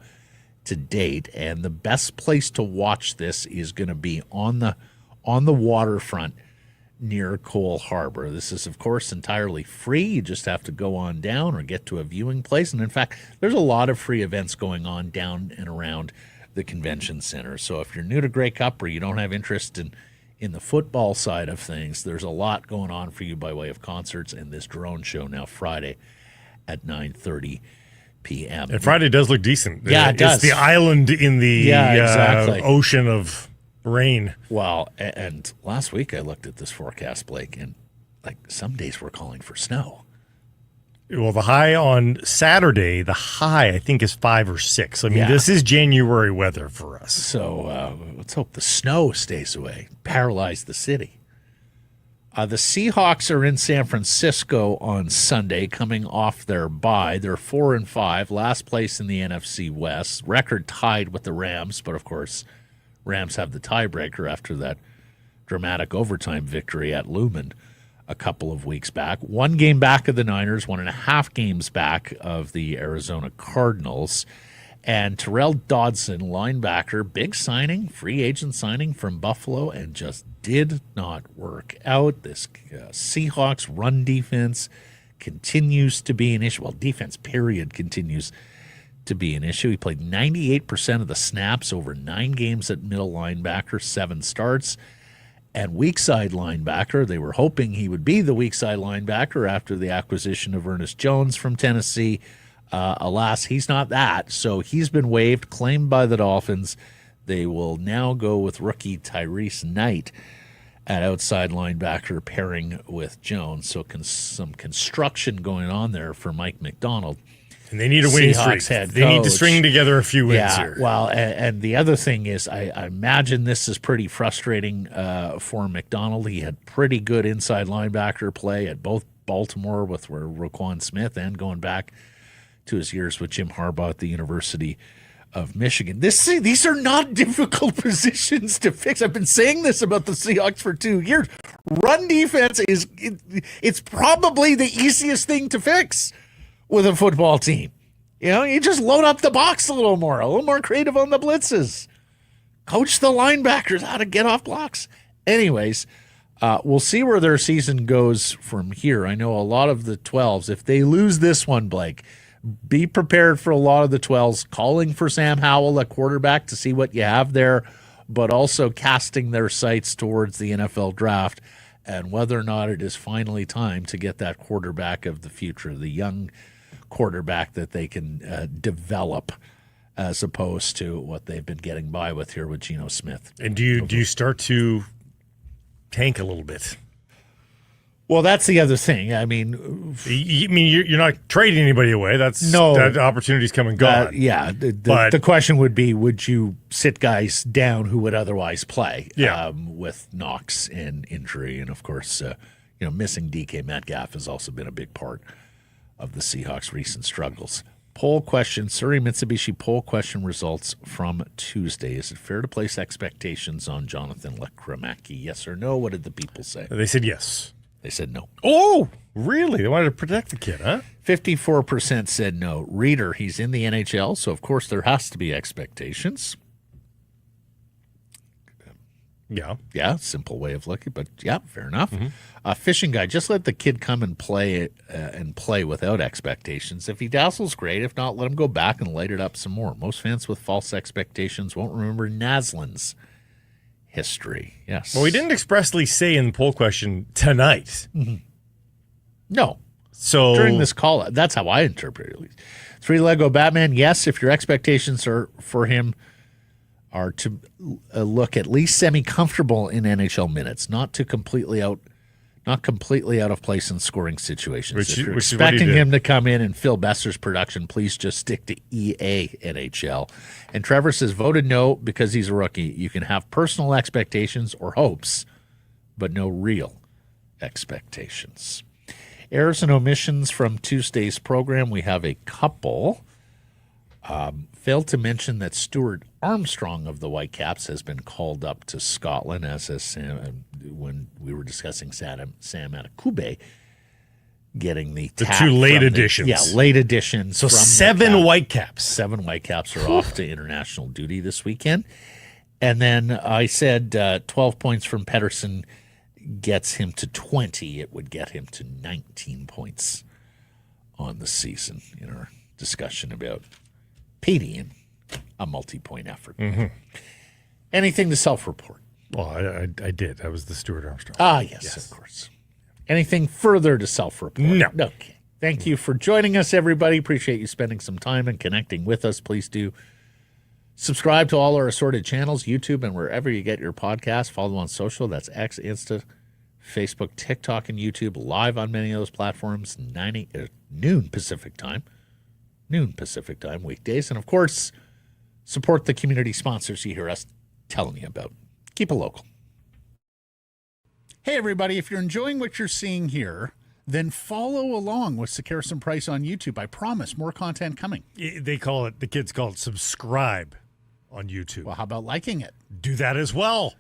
to date, and the best place to watch this is going to be on the waterfront near Cole Harbor. This is, of course, entirely free. You just have to go on down or get to a viewing place. And in fact, there's a lot of free events going on down and around the convention center. So if you're new to Grey Cup or you don't have interest in the football side of things, there's a lot going on for you by way of concerts and this drone show now Friday at 9:30 p.m. And Friday does look decent. Yeah, it does. It's the island in the exactly. ocean of rain. Well, and last week I looked at this forecast, Blake, and like some days we're calling for snow. Well, the high on Saturday, I think is 5 or 6. I mean, this is January weather for us. So let's hope the snow stays away. Paralyze the city. The Seahawks are in San Francisco on Sunday, coming off their bye. They're 4-5, last place in the NFC West, record tied with the Rams, but of course, Rams have the tiebreaker after that dramatic overtime victory at Lumen a couple of weeks back. 1 game back of the Niners, 1.5 games back of the Arizona Cardinals. And Terrell Dodson, linebacker, big signing, free agent signing from Buffalo, and just did not work out. This Seahawks run defense continues to be an issue. Well, defense, period, continues to be an issue. He played 98% of the snaps over 9 games at middle linebacker, 7 starts. and weak side linebacker. They were hoping he would be the weak side linebacker after the acquisition of Ernest Jones from Tennessee. Alas, he's not that. So he's been waived, claimed by the Dolphins. They will now go with rookie Tyrese Knight at outside linebacker pairing with Jones. So some construction going on there for Mike McDonald. And they need a winning streak. They need to string together a few wins here. Well, and the other thing is I imagine this is pretty frustrating for McDonald. He had pretty good inside linebacker play at both Baltimore with Roquan Smith and going back to his years with Jim Harbaugh at the University of Michigan. These are not difficult positions to fix. I've been saying this about the Seahawks for 2 years. Run defense it's probably the easiest thing to fix with a football team. You just load up the box a little more creative on the blitzes. Coach the linebackers how to get off blocks. Anyways, we'll see where their season goes from here. I know a lot of the 12s, if they lose this one, Blake, be prepared for a lot of the 12s calling for Sam Howell at quarterback to see what you have there, but also casting their sights towards the NFL draft and whether or not it is finally time to get that quarterback of the future, the young quarterback that they can develop as opposed to what they've been getting by with here with Geno Smith. And do you start to tank a little bit? Well, that's the other thing. I mean, you're not trading anybody away. That opportunity's come and gone. The question would be, would you sit guys down who would otherwise play? With Knox and injury, and of course, missing DK Metcalf has also been a big part of the Seahawks' recent struggles. Poll question, Surrey Mitsubishi poll question results from Tuesday. Is it fair to place expectations on Jonathan Lekkerimäki? Yes or no? What did the people say? They said yes. They said no. Oh, really? They wanted to protect the kid, huh? 54% said no. Reader, he's in the NHL, so of course there has to be expectations. Yeah, simple way of looking, but yeah, fair enough. Fishing guy, just let the kid come and play without expectations. If he dazzles, great. If not, let him go back and light it up some more. Most fans with false expectations won't remember Naslin's history. Yes. Well, we didn't expressly say in the poll question tonight. No. So during this call, that's how I interpret it. At least. Three Lego Batman. Yes, if your expectations are for him are to look at least semi-comfortable in NHL minutes, not completely out of place in scoring situations. If you're expecting him to come in and fill Besser's production, please just stick to EA NHL. And Trevor says, voted no because he's a rookie. You can have personal expectations or hopes, but no real expectations. Errors and omissions from Tuesday's program. We have a couple. Failed to mention that Stuart Armstrong of the Whitecaps has been called up to Scotland, as Sam, when we were discussing Sam Adekugbe getting the two late additions. Late additions. So 7 Whitecaps. 7 Whitecaps are off to international duty this weekend. And then I said 12 points from Pettersson gets him to 20. It would get him to 19 points on the season in our discussion about Petey and a multi-point effort. Anything to self-report? Well, I did. That was the Stuart Armstrong. Yes, of course. Anything further to self-report? No. Okay. Thank you for joining us, everybody. Appreciate you spending some time and connecting with us. Please do subscribe to all our assorted channels, YouTube, and wherever you get your podcasts. Follow on social. That's X, Insta, Facebook, TikTok, and YouTube. Live on many of those platforms, noon Pacific time. Weekdays. And, of course, support the community sponsors you hear us telling you about. Keep it local. Hey, everybody, if you're enjoying what you're seeing here, then follow along with Sekeres Price on YouTube. I promise more content coming. The kids call it subscribe on YouTube. Well, how about liking it? Do that as well.